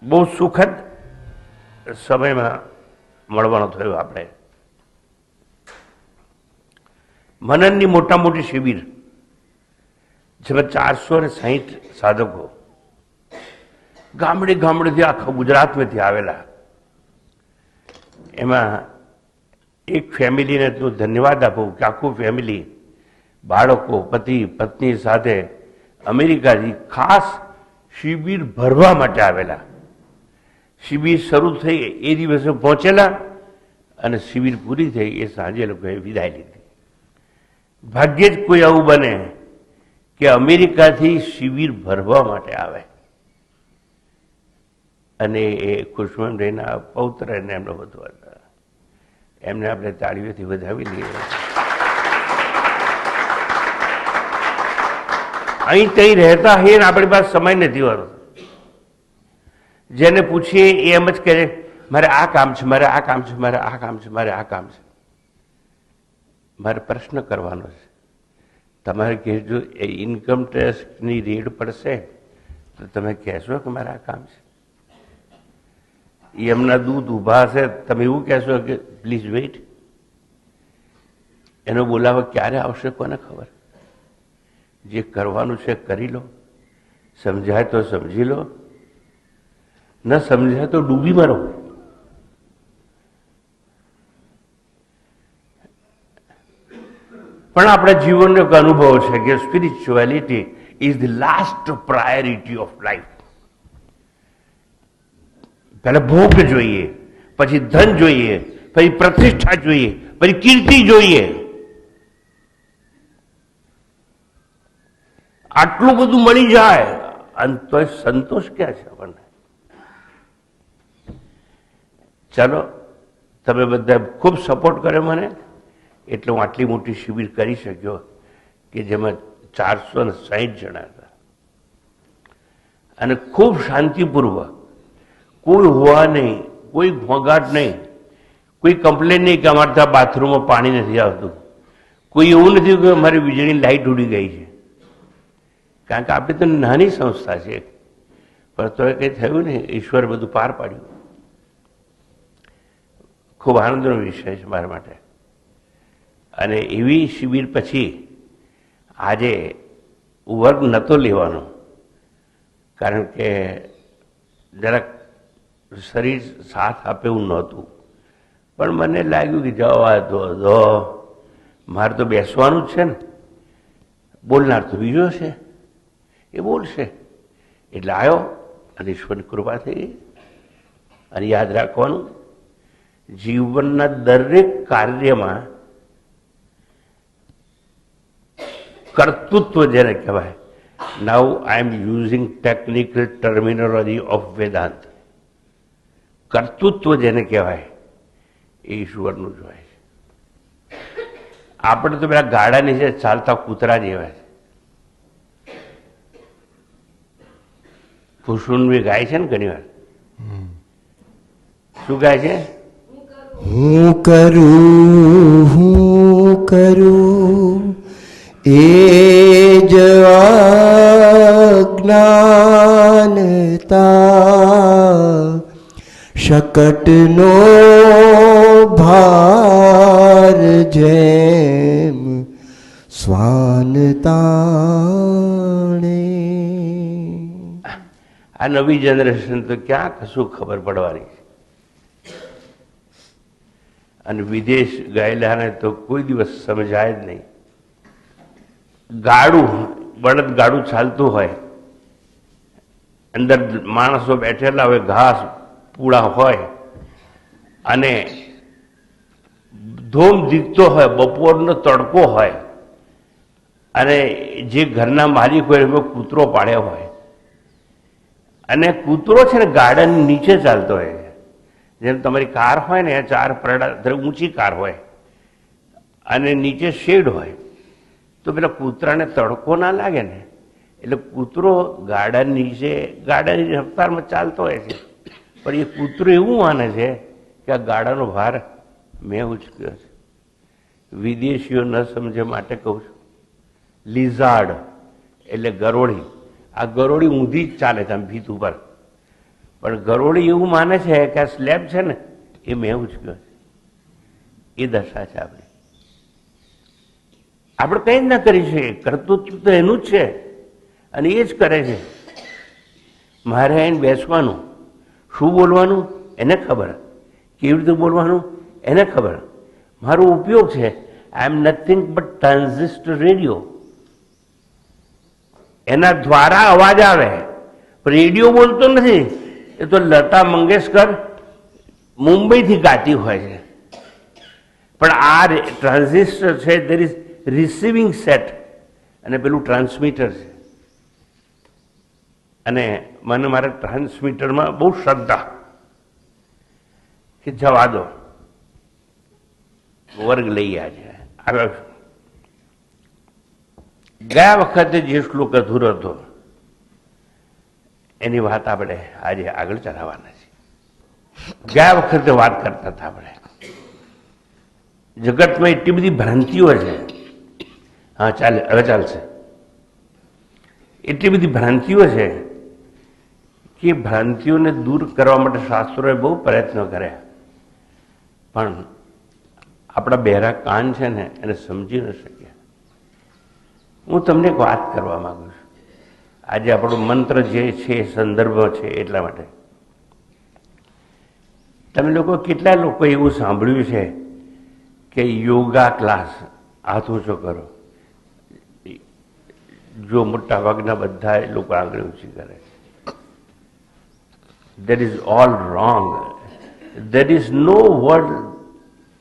બહુ સુખદ સમયમાં મળવાનો થયો આપણે. મનનની મોટા મોટી શિબિર જેમાં 460 સાધકો ગામડે ગામડેથી આખા ગુજરાતમાંથી આવેલા. એમાં એક ફેમિલીને તો ધન્યવાદ આપું કે આખું ફેમિલી બાળકો પતિ પત્ની સાથે અમેરિકાથી ખાસ શિબિર ભરવા માટે આવેલા. શિબિર શરૂ થઈ એ દિવસે પહોંચેલા અને શિબિર પૂરી થઈ એ સાંજે લોકોએ વિદાય લીધી. ભાગ્યે જ કોઈ આવું બને કે અમેરિકાથી શિબિર ભરવા માટે આવે અને એ કુસુમબેનના પૌત્ર એને એમનો વધુ હતા. એમને આપણે તાળીઓથી વધાવી લઈએ. અહીં કઈ રહેતા હે ને આપણી પાસે સમય નથી હોતો. જેને પૂછીએ એ એમ જ કહે મારે આ કામ છે, મારે આ કામ છે, મારે આ કામ છે, મારે આ કામ છે. મારે પ્રશ્ન કરવાનો છે. તમારે કહેજો એ ઇન્કમ ટેક્સની રેડ પડશે તો તમે કહેશો કે મારે આ કામ છે. એમના દૂધ ઊભા હશે તમે એવું કહેશો કે પ્લીઝ વેઇટ. એનો બોલાવો ક્યારે આવશે કોને ખબર. જે કરવાનું છે કરી લો. સમજાય તો સમજી લો, ન સમજાય તો ડૂબી મરો. પણ આપણા જીવનનો એક અનુભવ છે કે spirituality is the last priority of life. પહેલા ભોગ જોઈએ, પછી ધન જોઈએ, પછી પ્રતિષ્ઠા જોઈએ, પછી કીર્તિ જોઈએ. આટલું બધું મળી જાય અને તો સંતોષ ક્યાં છે આપણને? ચાલો, તમે બધા ખૂબ સપોર્ટ કર્યો મને એટલે હું આટલી મોટી શિબિર કરી શક્યો કે જેમાં 460 જણા હતા અને ખૂબ શાંતિપૂર્વક, કોઈ હોવા નહીં, કોઈ ઘોંઘાટ નહીં, કોઈ કમ્પ્લેન નહીં કે અમારે ત્યાં બાથરૂમમાં પાણી નથી આવતું, કોઈ એવું નથી કે અમારી વીજળીની લાઇટ ઉડી ગઈ છે. કારણ કે આપણે તો નાની સંસ્થા છે પણ તો કંઈ થયું નહીં, ઈશ્વર બધું પાર પાડ્યું. ખૂબ આનંદનો વિષય છે મારા માટે. અને એવી શિબિર પછી આજે વર્ગ નહોતો લેવાનો કારણ કે જરાક શરીર સાથ આપે એવું નહોતું. પણ મને લાગ્યું કે જવા દો, મારે તો બેસવાનું જ છે ને, બોલનાર તો બીજો છે, એ બોલશે. એટલે આવ્યો અને ઈશ્વરની કૃપા થઈ ગઈ. અને યાદ રાખવાનું, જીવનના દરેક કાર્યમાં કર્તૃત્વ જેને કહેવાય, now I am using technical terminology of Vedanta. કર્તૃત્વ જેને કહેવાય એ ઈશ્વરનું જ હોય છે. આપણે તો પેલા ગાડા નીચે ચાલતા કૂતરા જેવા છે. કુસુમબેન ગાય છે ને ઘણી વાર. શું ગાય છે? હું કરું એ જ અજ્ઞાનતા, શકટનો ભાર જેમ શ્વાન તાણે. આ નવી જનરેશન તો ક્યાં કશું ખબર પડવાની છે. અને વિદેશ ગયેલાને તો કોઈ દિવસ સમજાય જ નહીં. ગાડું, બળદ ગાડું ચાલતું હોય, અંદર માણસો બેઠેલા હોય, ઘાસ પૂળા હોય અને ધૂમ દીકતો હોય, બપોરનો તડકો હોય અને જે ઘરના માલિક હોય એમાં કૂતરો પાડ્યો હોય અને કૂતરો છે ને ગાર્ડન નીચે ચાલતો હોય. જેમ તમારી કાર હોય ને, 4 પરડા ઊંચી કાર હોય અને નીચે શેડ હોય, તો પેલા કૂતરાને તડકો ના લાગે ને એટલે કૂતરો ગાર્ડન નીચે ગાર્ડનની રફતારમાં ચાલતો હોય છે. પણ એ કૂતરો એવું માને છે કે આ ગાડાનો ભાર મેં ઉચક્યો છે. વિદેશીઓ ન સમજે માટે કહું છું. લિઝાર્ડ એટલે ગરોળી. આ ગરોળી ઊંધી જ ચાલે છે આમ ભીત ઉપર. પણ ગરોળી એવું માને છે કે આ સ્લેબ છે ને એ મેં ઉચક્યો છે. એ દશા છે આપણી. આપણે કંઈ જ ના કરી શકીએ. કર્તૃત્વ તો એનું જ છે અને એ જ કરે છે. મારે આવીને બેસવાનું, શું બોલવાનું એને ખબર, કેવી રીતે બોલવાનું એને ખબર. મારો ઉપયોગ છે I M nothing but transistor radio. એના દ્વારા અવાજ આવે. રેડિયો બોલતો નથી, એ તો લતા મંગેશકર મુંબઈથી ગાતી હોય છે. પણ આ ટ્રાન્ઝિસ્ટર છે દેર ઇઝ રિસીવિંગ સેટ અને પેલું ટ્રાન્સમીટર છે. અને મને મારા ટ્રાન્સમીટરમાં બહુ શ્રદ્ધા કે જવા દો, વર્ગ લઈ આજે આગળ. ગયા વખતે જે શ્લોક અધૂરો હતો એની વાત આપણે આજે આગળ ચલાવવાના છે. ગયા વખતે વાત કરતા હતા આપણે, જગતમાં એટલી બધી ભ્રાંતિઓ છે. હા ચાલે, હવે ચાલશે. એટલી બધી ભ્રાંતિઓ છે કે ભ્રાંતિઓને દૂર કરવા માટે શાસ્ત્રોએ બહુ પ્રયત્નો કર્યા, પણ આપણા બહેરા કાન છે ને એને સમજી ન શક્યા. હું તમને એક વાત કરવા માંગુ છું. આજે આપણો મંત્ર જે છે સંદર્ભ છે એટલા માટે. તમે લોકો કેટલા લોકો એવું સાંભળ્યું છે કે યોગા ક્લાસ, હાથ ઊંચો કરો? જો મોટા ભાગના બધા લોકો આંગળી ઊંચી કરે. That is all wrong. There is no word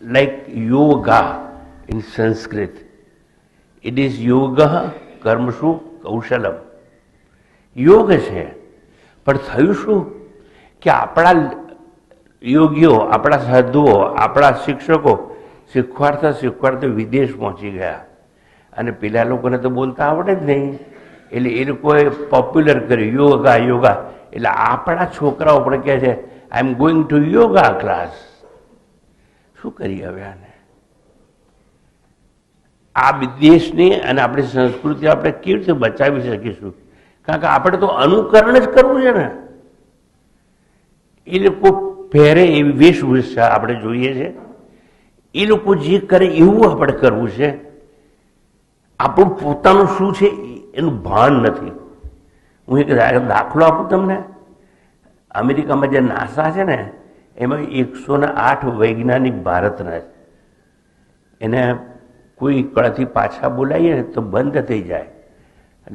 like yoga in Sanskrit. It is yoga કર્મશુ કૌશલમ. યોગ છે, પણ થયું શું કે આપણા યોગીઓ, આપણા સાધુઓ, આપણા શિક્ષકો શીખવાડતા વિદેશ પહોંચી ગયા અને પેલા લોકોને તો બોલતા આવડે જ નહીં. એટલે એ લોકોએ પોપ્યુલર કર્યું યોગા યોગા. એટલે આપણા છોકરાઓ પણ કહે છે I am going to yoga class. શું કરીએ હવે આને? આ દેશની અને આપણી સંસ્કૃતિ આપણે કેવી રીતે બચાવી શકીશું? કારણ કે આપણે તો અનુકરણ જ કરવું છે ને. એ લોકો પહેરે એવી વેશભૂષા આપણે જોઈએ છે, એ લોકો જે કરે એવું આપણે કરવું છે. આપણું પોતાનું શું છે એનું ભાન નથી. હું એક દાખલો આપું તમને. અમેરિકામાં જે નાસા છે ને એમાં 108 વૈજ્ઞાનિક ભારતના છે. એને કોઈ કળથી પાછા બોલાવીએ ને તો બંધ થઈ જાય.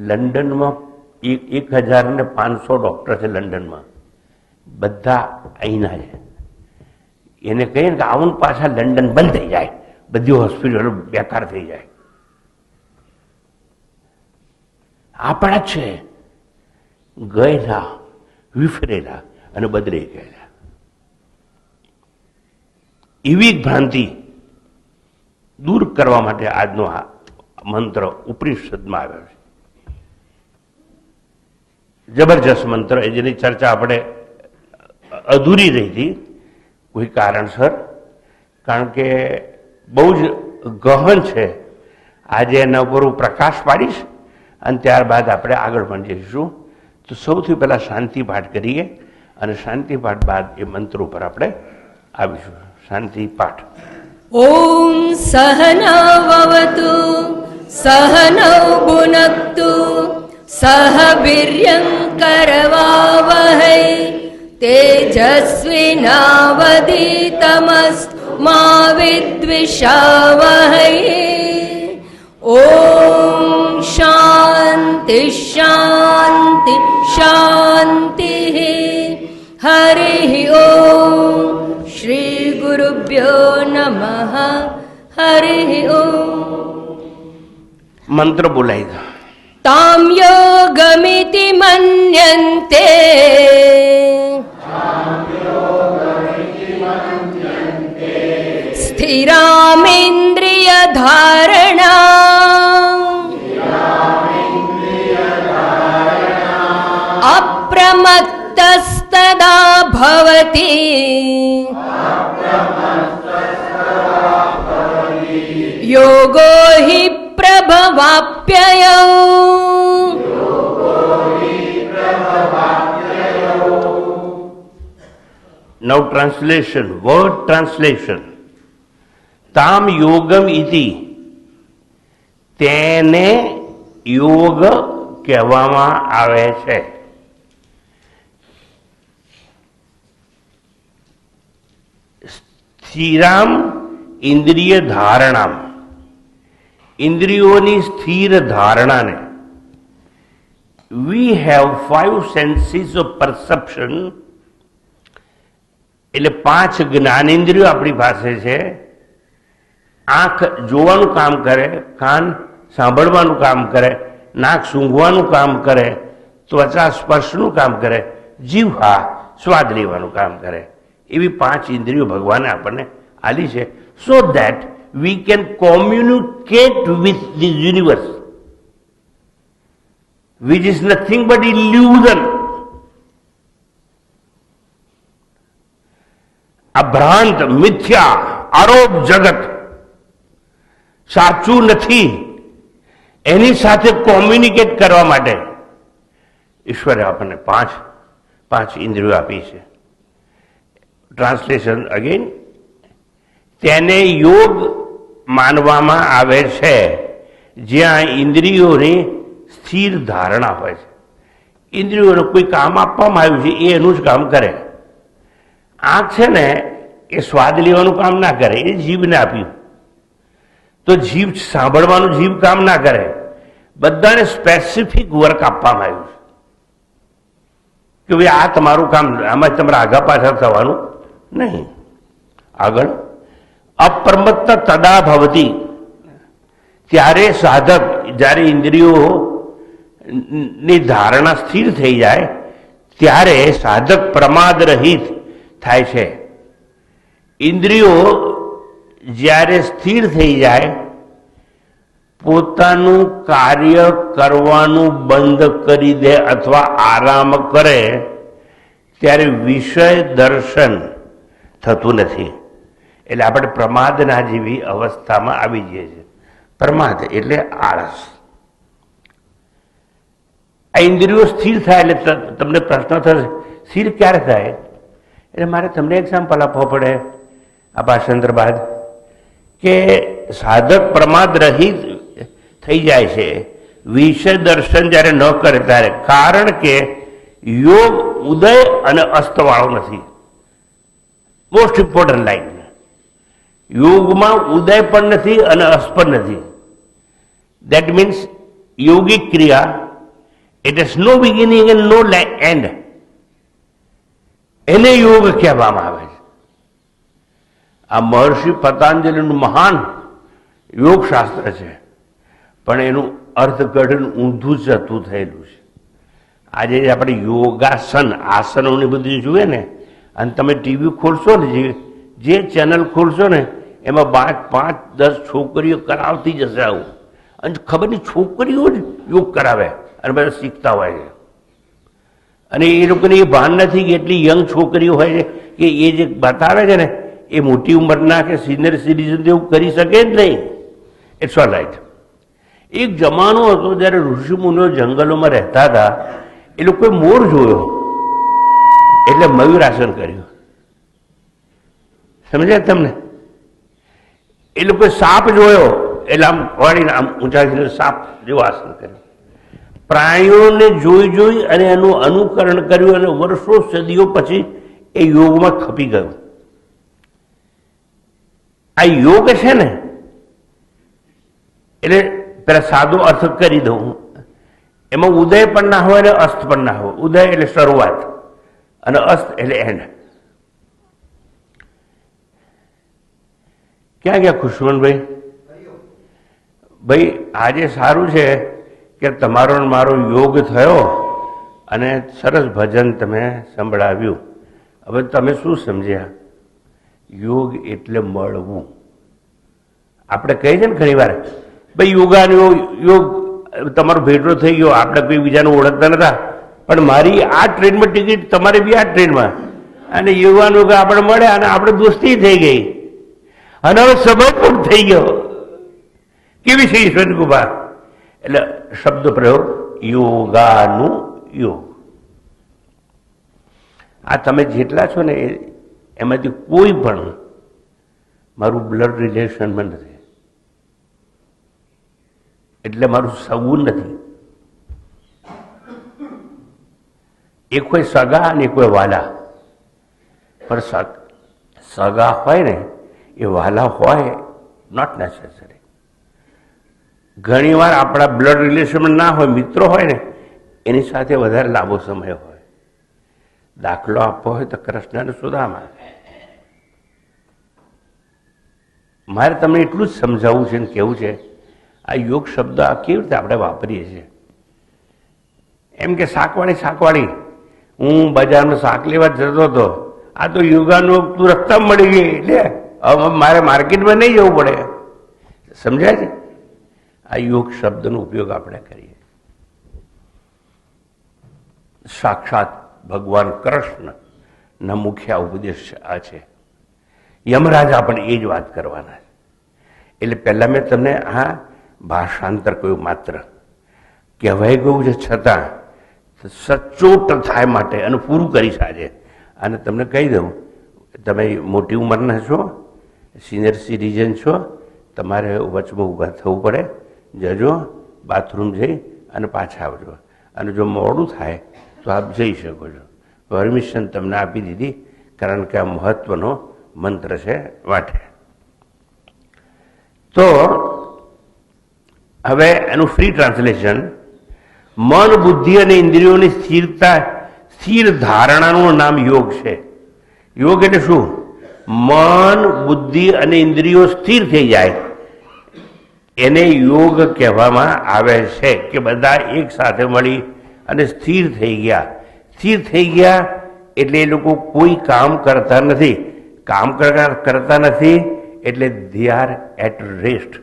લંડનમાં 1500 ડૉક્ટર છે લંડનમાં, બધા અહીંના છે. એને કહીએ ને કે આવું પાછા લંડન બંધ થઈ જાય, બધી હોસ્પિટલો બેકાર થઈ જાય. આપણા જ છે ગયેલા, વિફરેલા અને બદલાઈ ગયેલા. એવી ભ્રાંતિ દૂર કરવા માટે આજનો આ મંત્ર ઉપનિષદમાં આવ્યો છે. જબરજસ્ત મંત્ર, જેની ચર્ચા આપણે અધૂરી રહી હતી કોઈ કારણસર, કારણ કે બહુ જ ગહન છે. આજે એના ઉપર હું પ્રકાશ પાડીશ અને ત્યારબાદ આપણે આગળ પણ જઈશું. તો સૌથી પહેલાં શાંતિ પાઠ કરીએ અને શાંતિ પાઠ બાદ એ મંત્ર ઉપર આપણે આવીશું. શાંતિ પાઠ. ઓમ સહનાવવતુ સહનૌ ભુનક્તુ સહ વીર્યં કરવાવહૈ તેજસ્વિનાવધીતમસ્તુ મા વિદ્વિષાવહૈ. ઓમ શાંતિ શાંતિ શાંતિ. હરિ ઓમ. શ્રી ગુરુભ્યો નમઃ. હરિ ઓમ. મંત્ર બોલાઈ દો. તામ યોગમિતિ મન્યન્તે સ્થિરામિન્દ્રિય ધારણા અપ્રમત્તસ્તદા ભવતિ યોગો હિ પ્રભવાપ્યયો Now translation, word translation. તામ યોગમ ઇતિ, તેને યોગ કહેવામાં આવે છે. સ્થિરામ ઇન્દ્રિય ધારણામ, ઇન્દ્રિયોની સ્થિર ધારણાને. We have 5 senses of perception, એટલે 5 જ્ઞાનેન્દ્રિયો આપણી પાસે છે. આંખ જોવાનું કામ કરે, કાન સાંભળવાનું કામ કરે, નાક સૂંઘવાનું કામ કરે, ત્વચા સ્પર્શનું કામ કરે, જીહ્વા સ્વાદ લેવાનું કામ કરે. એવી 5 ઇન્દ્રિયો ભગવાને આપણને આલી છે, so that we can communicate with this universe, which is nothing but illusion. આ ભ્રાંત મિથ્યા આરોપ જગત સાચું નથી, એની સાથે કોમ્યુનિકેટ કરવા માટે ઈશ્વરે આપણને 5 ઇન્દ્રિયો આપી છે. ટ્રાન્સલેશન અગેન, તેને યોગ માનવામાં આવે છે જ્યાં ઇન્દ્રિયોની સ્થિર ધારણા હોય છે. ઇન્દ્રિયોને કોઈ કામ આપવામાં આવ્યું છે, એ એનું જ કામ કરે. આંખ છે ને એ સ્વાદ લેવાનું કામ ના કરે, એ જીભને આપ્યું. તો જીભ સાંભળવાનું જીભ કામ ના કરે. બધાને સ્પેસિફિક વર્ક આપવામાં આવ્યું છે કે ભાઈ આ તમારું કામ, આમાં તમારે આગા પાછળ થવાનું નહીં. આગળ અપ્રમત્ત તદા ભવતી, ત્યારે સાધક, જ્યારે ઇન્દ્રિયો ની ધારણા સ્થિર થઈ જાય ત્યારે સાધક પ્રમાદ રહિત થાય છે. ઇન્દ્રિયો જ્યારે સ્થિર થઈ જાય, પોતાનું કાર્ય કરવાનું બંધ કરી દે અથવા આરામ કરે, ત્યારે વિષય દર્શન થતું નથી. એટલે આપણે પ્રમાદના જેવી અવસ્થામાં આવી જઈએ છીએ. પ્રમાદ એટલે આળસ. આ ઇન્દ્રિયો સ્થિર થાય એટલે તમને પ્રશ્ન થશે, સ્થિર ક્યારે થાય? એટલે મારે તમને એક્ઝામ્પલ આપવો પડે આ ભાષાંતર બાદ, કે સાધક પ્રમાદ રહિત થઈ જાય છે, વિષય દર્શન જ્યારે ન કરે ત્યારે. કારણ કે યોગ ઉદય અને અસ્ત વાળો નથી. મોસ્ટ ઇમ્પોર્ટન્ટ લાઈન, યોગમાં ઉદય પણ નથી અને અસ્ત પણ નથી. દેટ મીન્સ યોગિક ક્રિયા, it has no beginning and no end. એને યોગ કહેવામાં આવે છે. આ મહર્ષિ પતંજલિનું મહાન યોગ શાસ્ત્ર છે, પણ એનું અર્થઘટન ઊંધું જતું થયેલું છે. આજે આપણે યોગાસન, આસનોને બધું જુએ ને, અને તમે ટીવી ખોલશો ને, જે ચેનલ ખોલશો ને, એમાં 5-10 છોકરીઓ કરાવતી જશે આવું. અને ખબર નહીં છોકરીઓ જ યોગ કરાવે અને બધા શીખતા હોય છે. અને એ લોકોને એ ભાન નથી કે એટલી યંગ છોકરીઓ હોય છે કે એ જે બતાવે છે ને, એ મોટી ઉંમરના કે સિનિયર સિટીઝન એવું કરી શકે જ નહીં. It's all right. એક જમાનો હતો જ્યારે ઋષિમુનિઓ જંગલોમાં રહેતા હતા, એ લોકોએ મોર જોયો એટલે મયુરાસન કર્યું. સમજ્યા તમને? એ લોકોએ સાપ જોયો એટલે આમ વાળીને આમ ઊંચા સાપ જેવું આસન કર્યું. પ્રાણીઓને જોઈ અને એનું અનુકરણ કર્યું, અને વર્ષો સદીઓ પછી એ યોગમાં ખપી ગયું. આ યોગ છે ને, એટલે પેલા સાદો અર્થ કરી દઉં, એમાં ઉદય પણ ના હોય અને અસ્ત પણ ના હોય. ઉદય એટલે શરૂઆત અને અસ્ત એટલે એન્ડ. ક્યાં ગયા ખુશવંતભાઈ? ભાઈ આજે સારું છે કે તમારો મારો યોગ થયો અને સરસ ભજન તમે સંભળાવ્યું. હવે તમે શું સમજ્યા? યોગ એટલે મળવું. આપણે કહીએ છીએ ને ઘણી વાર, ભાઈ યોગાનો યોગ તમારો ભેટો થઈ ગયો, આપણે કોઈ બીજાને ઓળખતા નતા, પણ મારી આ ટ્રેનમાં ટિકિટ, તમારે બી આ ટ્રેનમાં, અને યોગાનો આપણે મળ્યા અને આપણે દોસ્તી થઈ ગઈ, અને હવે સંબંધ પણ થઈ ગયો. કેવી છે ઈશ્વરની કૃપા? એટલે શબ્દ પ્રયોગ યોગાનું યોગ. આ તમે જેટલા છો ને, એમાંથી કોઈ પણ મારું બ્લડ રિલેશનમાં નથી, એટલે મારું સગું નથી. એ કોઈ સગા અને કોઈ વાલા, પણ સગા હોય ને એ વાલા હોય નોટ નેસેસરી. ઘણી વાર આપણા બ્લડ રિલેશનમાં ના હોય, મિત્રો હોય ને એની સાથે વધારે લાંબો સમય હોય. દાખલો આપવો હોય તો કૃષ્ણ અને સુદામા. મારે તમને એટલું જ સમજાવવું છે ને કહેવું છે, આ યોગ શબ્દ આ કેવી રીતે આપણે વાપરીએ છીએ. એમ કે શાકવાળી, હું બજારમાં શાક લેવા જતો હતો, આ તો યોગાનું તું રસ્તામાં મળી ગઈ, એટલે હવે મારે માર્કેટમાં નહીં જવું પડે. સમજાય છે? આ યોગ શબ્દનો ઉપયોગ આપણે કરીએ. સાક્ષાત ભગવાન કૃષ્ણના મુખ્ય ઉપદેશ આ છે. યમરાજ આપણે એ જ વાત કરવાના છે. એટલે પહેલાં મેં તમને આ ભાષાંતર કહ્યું, માત્ર કહેવાય ગયું છે, છતાં સચોટ થાય માટે અને પૂરું કરીશ આજે. અને તમને કહી દઉં, તમે મોટી ઉંમરના છો, સિનિયર સિટીઝન છો, તમારે વચમાં ઊભા થવું પડે. જજો, બાથરૂમ જઈ અને પાછા આવજો. અને જો મોડું થાય તો આપ જઈ શકો છો. પરમિશન તમને આપી દીધી, કારણ કે આ મહત્વનો મંત્ર છે વાટે. તો હવે એનું ફ્રી ટ્રાન્સલેશન, મન, બુદ્ધિ અને ઇન્દ્રિયોની સ્થિર ધારણાનું નામ યોગ છે. યોગ એટલે શું? મન, બુદ્ધિ અને ઇન્દ્રિયો સ્થિર થઈ જાય એને યોગ કહેવામાં આવે છે. કે બધા એક સાથે મળી અને સ્થિર થઈ ગયા. સ્થિર થઈ ગયા એટલે એ લોકો કોઈ કામ કરતા નથી. કામ કરતા નથી એટલે they are at rest.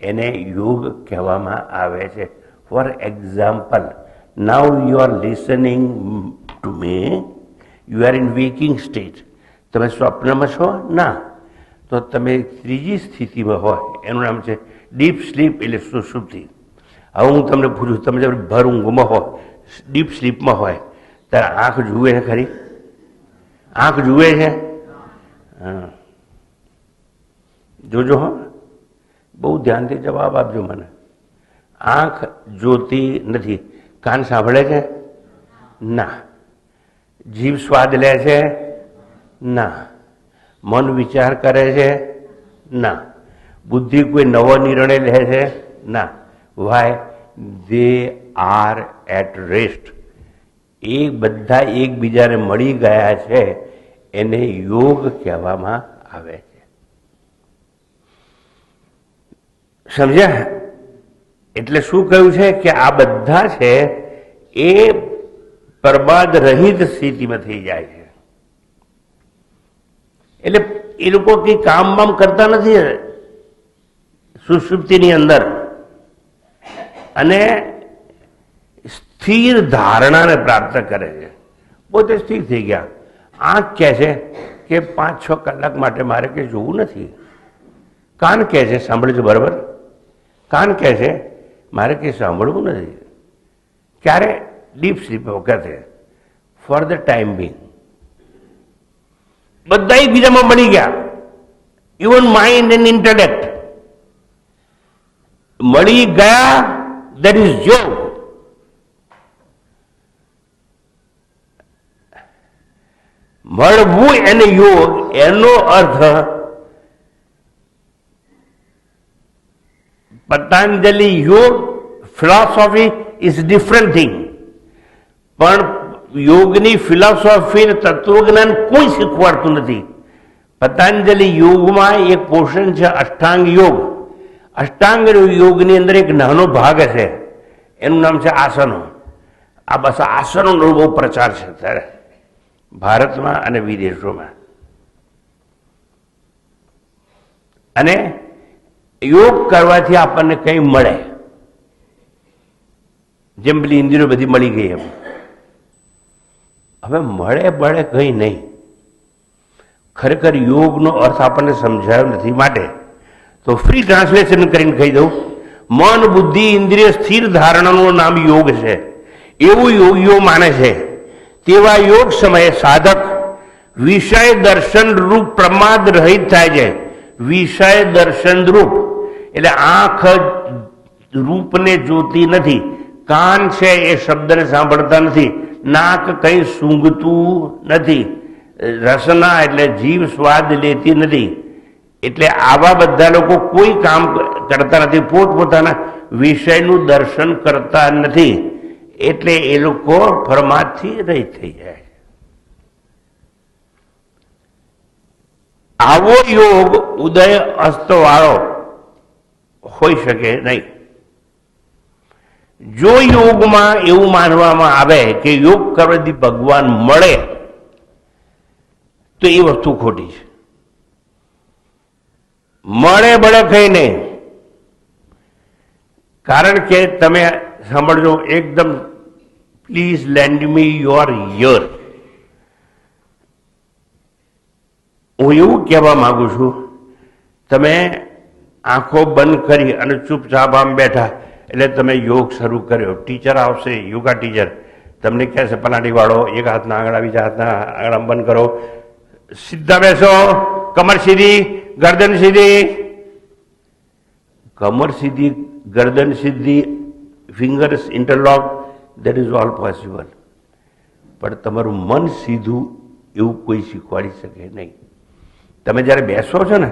એને યોગ કહેવામાં આવે છે. For example, now you are listening to me, you are in waking state. તમે સ્વપ્નમાં છો? ના. તો તમે ત્રીજી સ્થિતિમાં હોય, એનું નામ છે ડીપ સ્લીપ, એટલે સુષુપ્તિ. હવે હું તમને પૂછું, તમે જ્યારે ભર ઊંઘમાં હોય, ડીપ સ્લીપમાં હોય, ત્યારે આંખ જુએ છે ખરી? આંખ જુએ છે? હા, જોજો હો, બહુ ધ્યાનથી જવાબ આપજો મને. આંખ જોતી નથી. કાન સાંભળે છે? ના. જીભ સ્વાદ લે છે? ના. મન વિચાર કરે છે? ના. બુદ્ધિ કોઈ નવો નિર્ણય લે છે? ના. Why? They are at rest. એ બધા એકબીજાને મળી ગયા છે, એને યોગ કહેવામાં આવે છે. સમજ્યા? એટલે શું કહ્યું છે કે આ બધા છે એ પ્રમાદ રહિત સ્થિતિમાં થઈ જાય છે. એટલે એ લોકો કઈ કામ બામ કરતા નથી સુષુપ્તિની અંદર, અને સ્થિર ધારણાને પ્રાપ્ત કરે છે. પોતે સ્થિર થઈ ગયા. આંખ કહે છે કે 5-6 કલાક માટે મારે કંઈ જોવું નથી. કાન કહે છે, સાંભળજો બરાબર, કાન કહે છે મારે કંઈ સાંભળવું નથી. ક્યારે? ડીપ સ્લીપ વખતે, ફોર ધ ટાઈમ બિંગ. બધા એકબીજામાં મળી ગયા. ઇવન માઇન્ડ એન્ડ ઇન્ટેલેક્ટ મળી ગયા. દેટ ઇઝ યોગ. મળવું એને યોગ, એનો અર્થ પતંજલિ યોગ ફિલોસોફી ઇઝ ડિફરન્ટ થિંગ. પણ યોગની ફિલોસોફી અને તત્વજ્ઞાન કોઈ શીખવાડતું નથી. પતંજલિ યોગમાં એક પોર્શન છે અષ્ટાંગ યોગ. અષ્ટાંગ યોગની અંદર એક નાનો ભાગ છે, એનું નામ છે આસનો. આ બસ આસનોનો બહુ પ્રચાર છે અત્યારે ભારતમાં અને વિદેશોમાં. અને યોગ કરવાથી આપણને કંઈ મળે? જેમ પેલી ઇન્દ્રિયો બધી મળી ગઈ એમ. હવે મળે કંઈ નહીં. ખરેખર યોગનો અર્થ આપણને સમજાયો નથી. માટે તો ફ્રી ટ્રાન્સલેશન કરીને કહી દઉં, મન, બુદ્ધિ, ઇન્દ્રિય સ્થિર ધારણાનું નામ યોગ છે. એવું યોગીઓ માને છે. તેવા યોગ સમયે સાધક વિષય દર્શન રૂપ પ્રમાદ રહિત થાય છે. વિષય દર્શન રૂપ એટલે આંખ રૂપને જોતી નથી, કાન છે એ શબ્દને સાંભળતા નથી, નાક કંઈ સૂંઘતું નથી, રસના એટલે જીભ સ્વાદ લેતી નથી. એટલે આવા બધા લોકો કોઈ કામ કરતા નથી, પોતપોતાના વિષયનું દર્શન કરતા નથી, એટલે એ લોકો પરમાર્થથી રહિત થઈ જાય. આવો યોગ ઉદય અસ્ત વાળો હોઈ શકે નહીં. જો યોગમાં એવું માનવામાં આવે કે યોગ કરવાથી ભગવાન મળે તો એ વસ્તુ ખોટી છે. મળે બળે કઈ નહીં. કારણ કે તમે સાંભળજો, એકદમ please land me your year. હું એવું કહેવા માંગુ છું, તમે આંખો બંધ કરી અને ચૂપચાપ આમ બેઠા એટલે તમે યોગ શરૂ કર્યો. ટીચર આવશે, યોગા ટીચર તમને કહેશે પલાટી વાળો, એક હાથના આંગળા બીજા હાથના આંગળા બંધ કરો, સીધા બેસો, કમર સીધી, ગરદન સીધી. કમર સીધી, ગરદન સીધી, fingers interlock, that is all possible. પણ તમારું મન સીધું એવું કોઈ શીખવાડી શકે નહીં. તમે જ્યારે બેસો છો ને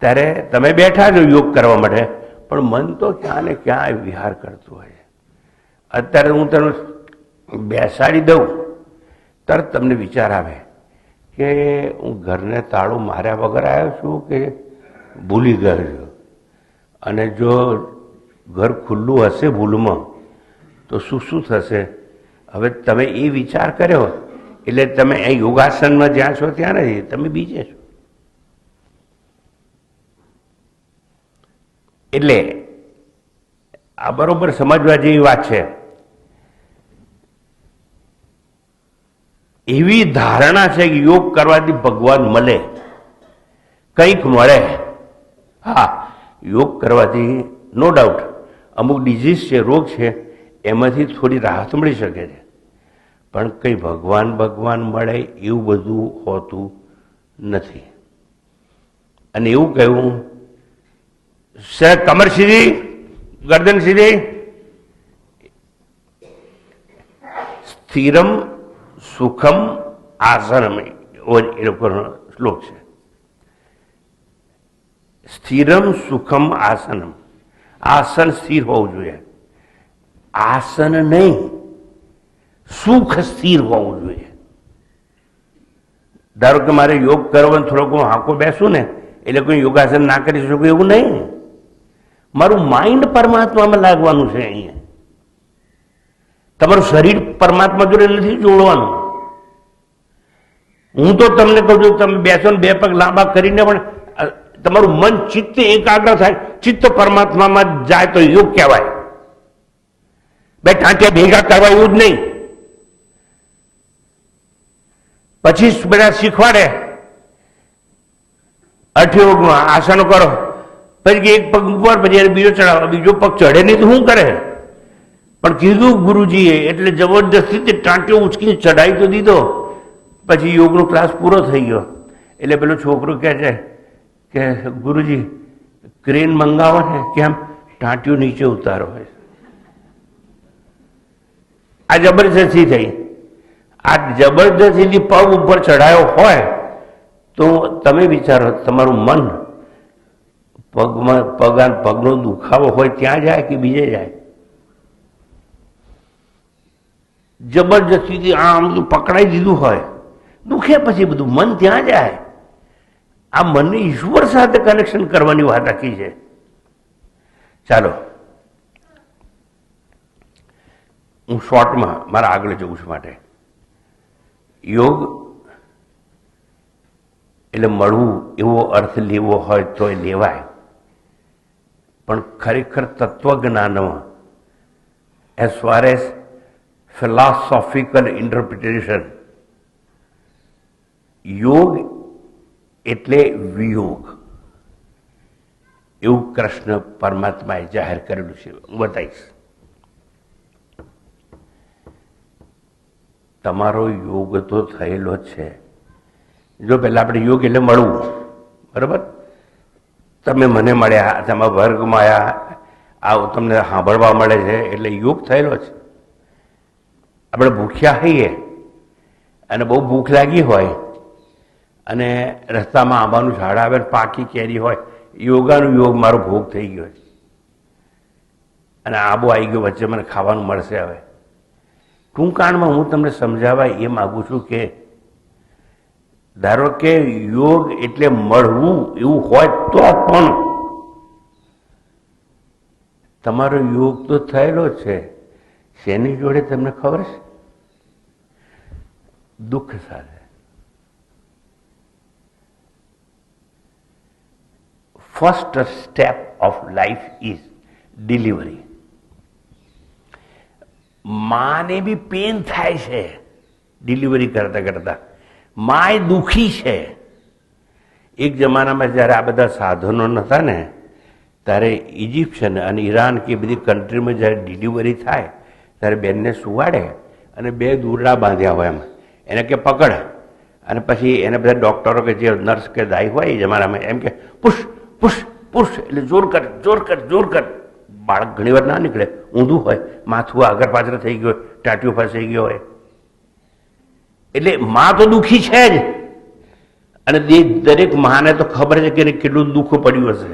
ત્યારે તમે બેઠા છો યોગ કરવા માટે, પણ મન તો ક્યાં ને ક્યાં વિહાર કરતું હોય. અત્યારે હું તને બેસાડી દઉં તરત તમને વિચાર આવે કે હું ઘરને તાળું માર્યા વગર આવ્યો છું કે ભૂલી ગયો છું, અને જો ઘર ખુલ્લું હશે ભૂલમાં તો શું શું થશે. હવે તમે એ વિચાર કર્યો એટલે તમે અહીં યોગાસનમાં જ્યાં છો ત્યાં નથી, તમે બીજે છો. એટલે આ બરોબર સમજવા જેવી વાત છે. એવી ધારણા છે કે યોગ કરવાથી ભગવાન મળે, કંઈક મળે. હા, યોગ કરવાથી નો ડાઉટ અમુક ડિઝીઝ છે, રોગ છે, એમાંથી થોડી રાહત મળી શકે છે, પણ કંઈ ભગવાન ભગવાન મળે એવું બધું હોતું નથી. અને એવું કહ્યું, કમર સીધી, ગરદન સીધી, સ્થિરમ સુખમ આસનમ, એ લોકોનો શ્લોક છે. સ્થિરમ સુખમ આસનમ, આસન સ્થિર હોવું જોઈએ. આસન નહીં, સુખ સ્થિર હોવું જોઈએ. ધારો કે મારે યોગ કરવાનો થોડોક હું હાંકો બેસું ને એટલે કોઈ યોગાસન ના કરી શકું એવું નહીં. મારું માઇન્ડ પરમાત્મામાં લાગવાનું છે. અહીંયા તમારું શરીર પરમાત્મા જોડે નથી જોડવાનું. હું તો તમને કહું છું, તમે બેસો ને બે પગ લાંબા કરીને પણ તમારું મન ચિત્ત એકાગ્ર થાય, ચિત્ત પરમાત્મામાં જાય તો યોગ કહેવાય. બે ટાંટિયા ભેગા કરવા એવું જ નહીં. પછી બધા શીખવાડે અઠયોગમાં આસનો કરો, પછી એક પગ ઉપર પછી બીજો ચડાવો, બીજો પગ ચડે નહીં તો શું કરે? પણ કીધું ગુરુજીએ એટલે જબરદસ્તી તે ટાંટિયો ઉચકીને ચડાવી તો દીધો. પછી યોગનો ક્લાસ પૂરો થઈ ગયો એટલે પેલો છોકરો કહે છે કે ગુરુજી ક્રેન મંગાવો ને, કેમ? ટાંટિયો નીચે ઉતારો હોય. આ જબરદસ્તી થઈ. આ જબરદસ્તીથી પગ ઉપર ચડાયો હોય તો તમે વિચારો, તમારું મન પગનો દુખાવો હોય ત્યાં જાય કે બીજે જાય? જબરજસ્તીથી આમ પકડાઈ દીધું હોય, દુખે પછી બધું મન ત્યાં જાય. આ મનને ઈશ્વર સાથે કનેક્શન કરવાની વાત આખી છે. ચાલો હું શોર્ટમાં મારા આગળ જવું છું. માટે યોગ એટલે મળવું એવો અર્થ લેવો હોય તો એ લેવાય, પણ ખરેખર તત્વજ્ઞાનમાં as far as philosophical interpretation, યોગ એટલે વિયોગ એવું કૃષ્ણ પરમાત્માએ જાહેર કરેલું છે. હું બતાવીશ. તમારો યોગ તો થયેલો જ છે, જો પહેલાં આપણે યોગ એટલે મળવું, બરાબર? તમે મને મળ્યા, તમે વર્ગમાં આવ્યા, આવું તમને સાંભળવા મળે છે એટલે યોગ થયેલો છે. આપણે ભૂખ્યા હોઈએ અને બહુ ભૂખ લાગી હોય અને રસ્તામાં આંબાનું ઝાડ આવે ને પાકી કેરી હોય, યોગાનું યોગ મારો ભોગ થઈ ગયો છે અને આંબો આવી ગયો, વચ્ચે મને ખાવાનું મળશે. હવે ટૂંકાણમાં હું તમને સમજાવવા એ માગું છું કે ધારો કે યોગ એટલે મળવું એવું હોય તો પણ તમારો યોગ તો થયેલો છે. શેની જોડે તમને ખબર છે? દુઃખ સાથે. First step of life is delivery. માને બી પેન થાય છે ડિલિવરી કરતા કરતા. માય દુઃખી છે. એક જમાનામાં જ્યારે આ બધા સાધનો નહોતા ને ત્યારે ઇજિપ્શિયન અને ઈરાન કે બધી કન્ટ્રીમાં જ્યારે ડિલિવરી થાય ત્યારે બેનને સુવાડે અને બે દૂરડા બાંધ્યા હોય એમ, એને કે પકડ, અને પછી એને બધા ડૉક્ટરો કે જે નર્સ કે દાઈ હોય એ જમાનામાં એમ કે પુશ પુશ પુશ, એટલે જોર કર જોર કર જોર કર. બાળક ઘણી વાર ના નીકળે, ઊંધું હોય, માથું આગળ પાછળ થઈ ગયું હોય, ટાંટિયું ફસાઈ ગયો હોય. એટલે માં તો દુઃખી છે જ, અને દરેક માને તો ખબર છે કે કેટલું દુઃખ પડ્યું હશે.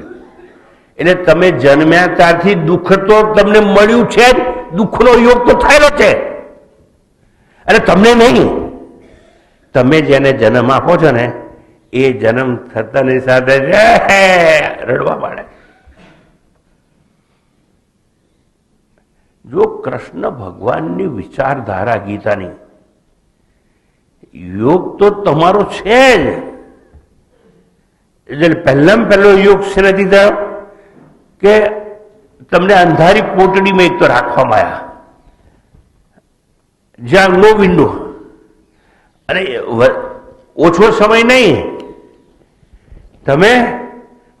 એટલે તમે જન્મ્યા ત્યારથી દુઃખ તો તમને મળ્યું છે જ, દુઃખનો યોગ તો થયેલો છે. અને તમને નહીં, તમે જેને જન્મ આપો છો ને એ જન્મ થતાની સાથે રડવા માંડે. જો કૃષ્ણ ભગવાનની વિચારધારા ગીતાની, યોગ તો તમારો છે જ. એટલે પહેલામાં પહેલો યોગ છે નથી થયો કે તમને અંધારી કોટડીમાં એક તો રાખવામાં આવ્યા જ્યાં નો વિન્ડો, અને ઓછો સમય નહીં, તમે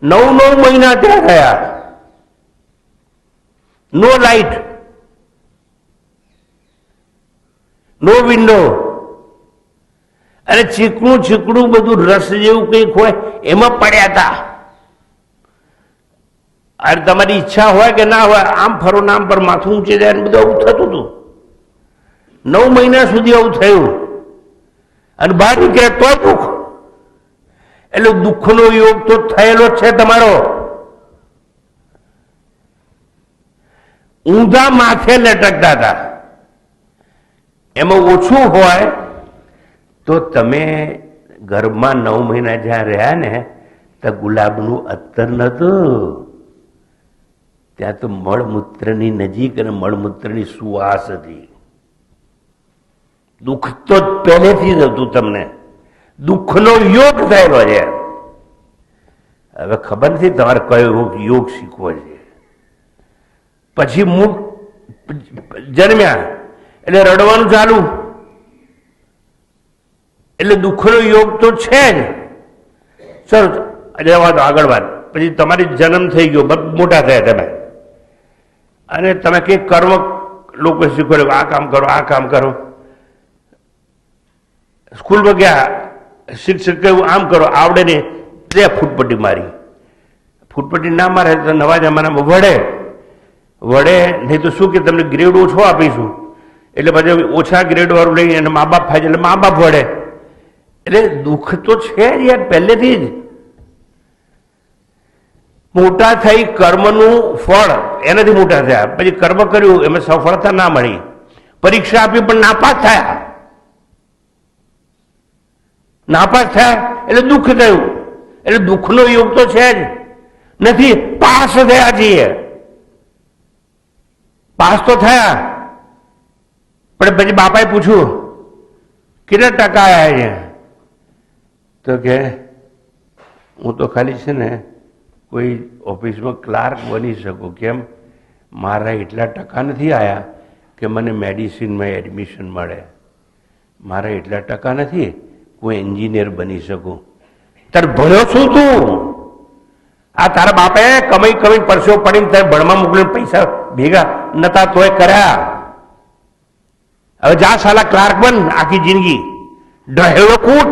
9 મહિના ત્યાં ગયા, નો લાઇટ, નો વિન્ડો, અને ચીકણું ચીકણું બધું રસ જેવું કંઈક હોય એમાં પડ્યા હતા. અને તમારી ઈચ્છા હોય કે ના હોય, આમ ફરો નામ પર માથું ઊંચે જાય ને બધું આવું થતું હતું. 9 મહિના સુધી આવું થયું અને બહાર નીકળે તો દુઃખ. એટલે દુઃખનો યોગ તો થયેલો છે તમારો. ઊંધા માથે લટકતા હતા, એમાં ઓછું હોય તો તમે ઘરમાં 9 મહિના જ્યાં રહ્યા ને તો ગુલાબનું અત્તર નહોતું, ત્યાં તો મળમૂત્રની નજીક અને મળમૂત્રની સુવાસ હતી. દુઃખ તો પહેલેથી જ હતું તમને, દુઃખનો યોગ થયેલો છે. હવે ખબર નથી તમારે કયો યોગ શીખવો છે. પછી જન્મ્યા એટલે રડવાનું ચાલુ, એટલે દુઃખનો યોગ તો છે જ. ચલો જવા દો, આગળ વાત. પછી તમારી જન્મ થઈ ગયો, મોટા થયા તમે, અને તમે કંઈક કર્મ લોકો શીખવાડ્યું, આ કામ કરો આ કામ કરો. સ્કૂલમાં ગયા, શિક્ષક કહ્યું આમ કરો, આવડે નહીં, 2 ફૂટપટ્ટી મારી. ફૂટપટ્ટી ના મારે તો નવા જમાનામાં વડે નહીં તો શું કે તમને ગ્રેડ ઓછો આપીશું, એટલે પછી ઓછા ગ્રેડ વાળું લઈ અને મા બાપ થાય એટલે મા બાપ વડે. એટલે દુઃખ તો છે જ યાર પહેલેથી જ. મોટા થઈ કર્મનું ફળ એનાથી મોટા થયા, પછી કર્મ કર્યું એમાં સફળતા ના મળી, પરીક્ષા આપી પણ નાપાસ થયા. નાપાસ થયા એટલે દુઃખ થયું. એટલે દુઃખનો યોગ તો છે જ નથી. પાસ થયા છીએ, પાસ તો થયા, પણ પછી બાપાએ પૂછ્યું કેટલા ટકા આવ્યા છે, તો કે હું તો ખાલી છે ને કોઈ ઓફિસમાં ક્લાર્ક બની શકું. કેમ? મારા એટલા ટકા નથી આવ્યા કે મને મેડિસિનમાં એડમિશન મળે, મારા એટલા ટકા નથી કોઈ એન્જિનિયર બની શકું. તારે ભણ્યો શું તું? આ તારા બાપે કમાઈ પરસ્યો પડીને તારે ભણવા મોકલીને પૈસા ભેગા નતા તોય કર્યા. હવે જા સાલા ક્લાર્ક બન, આખી જિંદગી ઢહેલો કૂટ.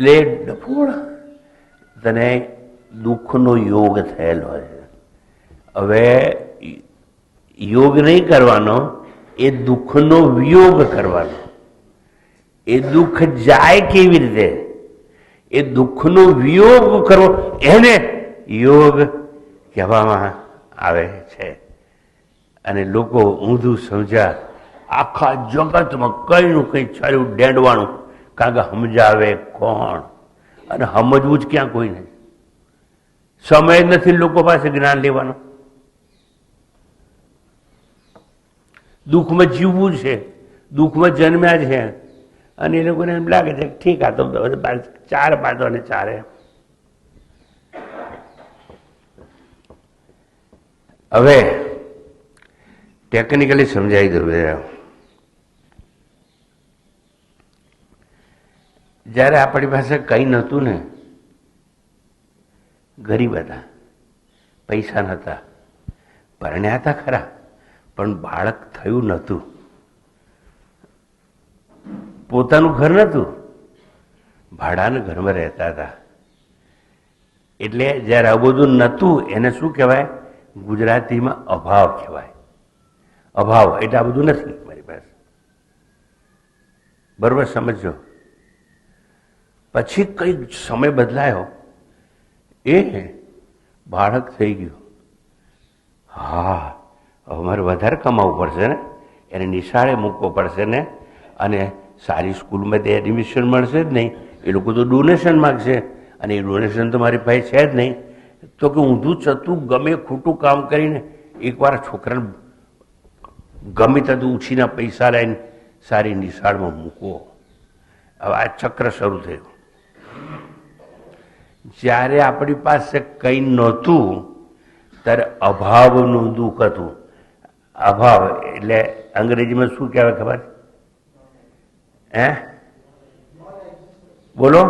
એટલે ડફોળ તને દુઃખનો યોગ થયેલો છે. હવે યોગ નહીં કરવાનો, એ દુઃખનો વિયોગ કરવાનો. એ દુઃખ જાય કેવી રીતે, એ દુઃખનો વિયોગ કરવો, એને યોગ કહેવામાં આવે છે. અને લોકો ઊંધું સમજ્યા, આખા જગતમાં કઈનું કંઈ ચાલ્યું ડેંડવાનું, કારણ કે સમજાવે કોણ, અને સમજવું જ ક્યાં કોઈ નહીં. સમય જ નથી લોકો પાસે જ્ઞાન લેવાનો. દુઃખમાં જીવવું છે, દુઃખમાં જન્મ્યા છે, અને એ લોકોને એમ લાગે છે ઠીક આ તો ચાર બાંધો ને ચારે. હવે ટેકનિકલી સમજાવી દઉં. જ્યારે આપણી પાસે કંઈ નહોતું ને, ગરીબ હતા, પૈસા નહોતા, પરણ્યા હતા ખરા, પણ બાળક થયું નહોતું, પોતાનું ઘર નહોતું, ભાડાના ઘરમાં રહેતા હતા. એટલે જ્યારે આ બધું નહોતું એને શું કહેવાય? ગુજરાતીમાં અભાવ કહેવાય. અભાવ એટલે આ બધું નથી મારી પાસે. બરોબર સમજો. પછી કંઈક સમય બદલાયો, એ બાળક થઈ ગયું. હા, હવે મારે વધારે કમાવવું પડશે ને, એને નિશાળે મૂકવો પડશે ને, અને સારી સ્કૂલમાં તે એડમિશન મળશે જ નહીં. એ લોકો તો ડોનેશન માગશે, અને એ ડોનેશન તો મારી પાસે છે જ નહીં. તો કે ઊંધું ચતું ગમે ખોટું કામ કરીને એકવાર છોકરાને ગમે ત્યાં ઉછીના પૈસા લઈને સારી નિશાળમાં મૂકવો. હવે આ ચક્ર શરૂ થયું. જ્યારે આપણી પાસે કંઈ નહોતું ત્યારે અભાવનું દુઃખ હતું. અભાવ એટલે અંગ્રેજીમાં શું કહેવાય ખબર? બોલો.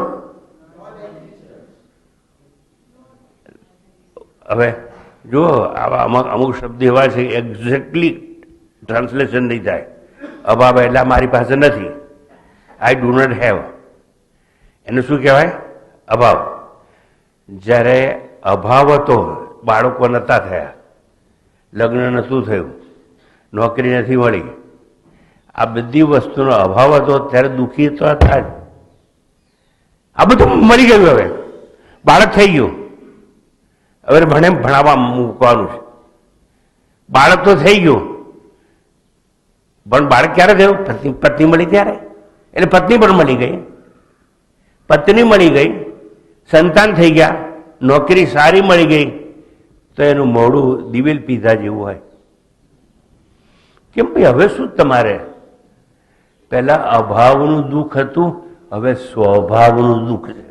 હવે જો આવા અમુક શબ્દ એવા છે એક્ઝેક્ટલી ટ્રાન્સલેશન નહીં થાય. અભાવ એટલે મારી પાસે નથી, આઈ ડુ નોટ હેવ, એને શું કહેવાય? અભાવ. જ્યારે અભાવ હતો, બાળકો નહોતા થયા, લગ્ન નહોતું થયું, નોકરી નથી મળી, આ બધી વસ્તુનો અભાવ હતો, ત્યારે દુઃખી તો હતા જ. આ બધું મળી ગયું, હવે બાળક થઈ ગયું, હવે ભણાવવા મૂકવાનું છે. બાળક તો થઈ ગયું, પણ બાળક ક્યારે થયું? પત્ની મળી ત્યારે. એટલે પત્ની પણ મળી ગઈ, પત્ની મળી ગઈ, સંતાન થઈ ગયા, નોકરી સારી મળી ગઈ, તો એનું મોઢું દિવેલ પીધા જેવું હોય. કેમ ભાઈ? હવે શું તમારે? પહેલા અભાવનું દુઃખ હતું, હવે સ્વભાવનું દુઃખ છે.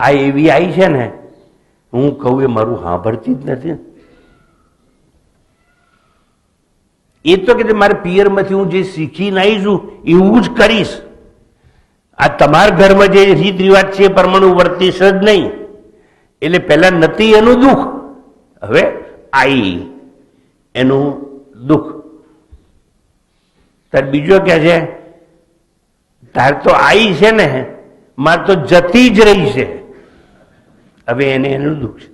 આ એવી આવી છે ને, હું કહું એ મારું સાંભળતી જ નથી. એ તો કે મારે પિયરમાંથી હું જે શીખીને આવી છું એવું જ કરીશ. આ તમારા ઘરમાં જે રીત રિવાજ છે એ પ્રમાણે વર્તીશ જ નહીં. એટલે પહેલા નથી એનું દુઃખ, હવે આવી એનું દુઃખ. તાર બીજો કે છે તાર તો આવી છે ને, મારે તો જતી જ રહી છે, હવે એને એનું દુઃખ છે.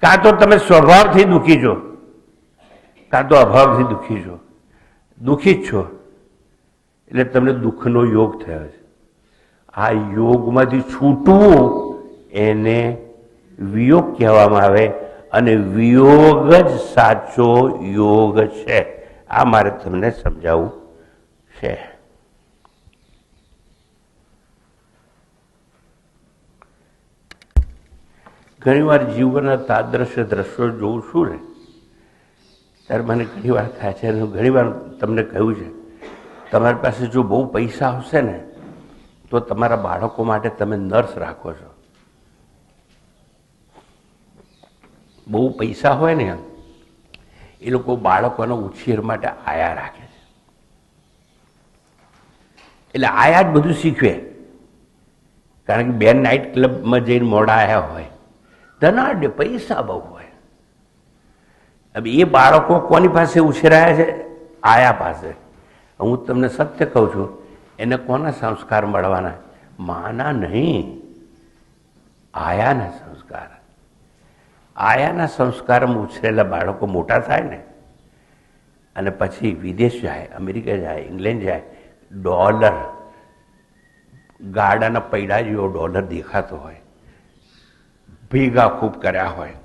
કાં તો તમે સ્વભાવથી દુઃખી છો, કાં તો અભાવથી દુઃખી છો. દુઃખી જ છો એટલે તમને દુઃખનો યોગ થયો છે. આ યોગમાંથી છૂટવું એને વિયોગ કહેવામાં આવે, અને વિયોગ જ સાચો યોગ છે. આ મારે તમને સમજાવવું છે. ઘણી વાર જીવનના તાદ્રશ્ય દ્રશ્યો જોઉં છું ને, ત્યારે મને ઘણી વાર થાય છે, ઘણી વાર તમને કહ્યું છે, તમારી પાસે જો બહુ પૈસા હશે ને તો તમારા બાળકો માટે તમે નર્સ રાખો છો. બહુ પૈસા હોય ને એ લોકો બાળકોના ઉછેર માટે આયા રાખે છે. એટલે આયા જ બધું શીખવે, કારણ કે બેન નાઇટ ક્લબમાં જઈને મોડા આવ્યા હોય, ધનાડે પૈસા બહુ હોય. હવે એ બાળકો કોની પાસે ઉછેરાયા છે? આયા પાસે. હું તમને સત્ય કહું છું, એને કોના સંસ્કાર મળવાના? માના નહીં, આયાના સંસ્કાર. આયાના સંસ્કારમાં ઉછરેલા બાળકો મોટા થાય ને, અને પછી વિદેશ જાય, અમેરિકા જાય, ઇંગ્લેન્ડ જાય, ડોલર, ગાડાના પૈડા જેવો ડોલર દેખાતો હોય, ભેગા ખૂબ કર્યા હોય.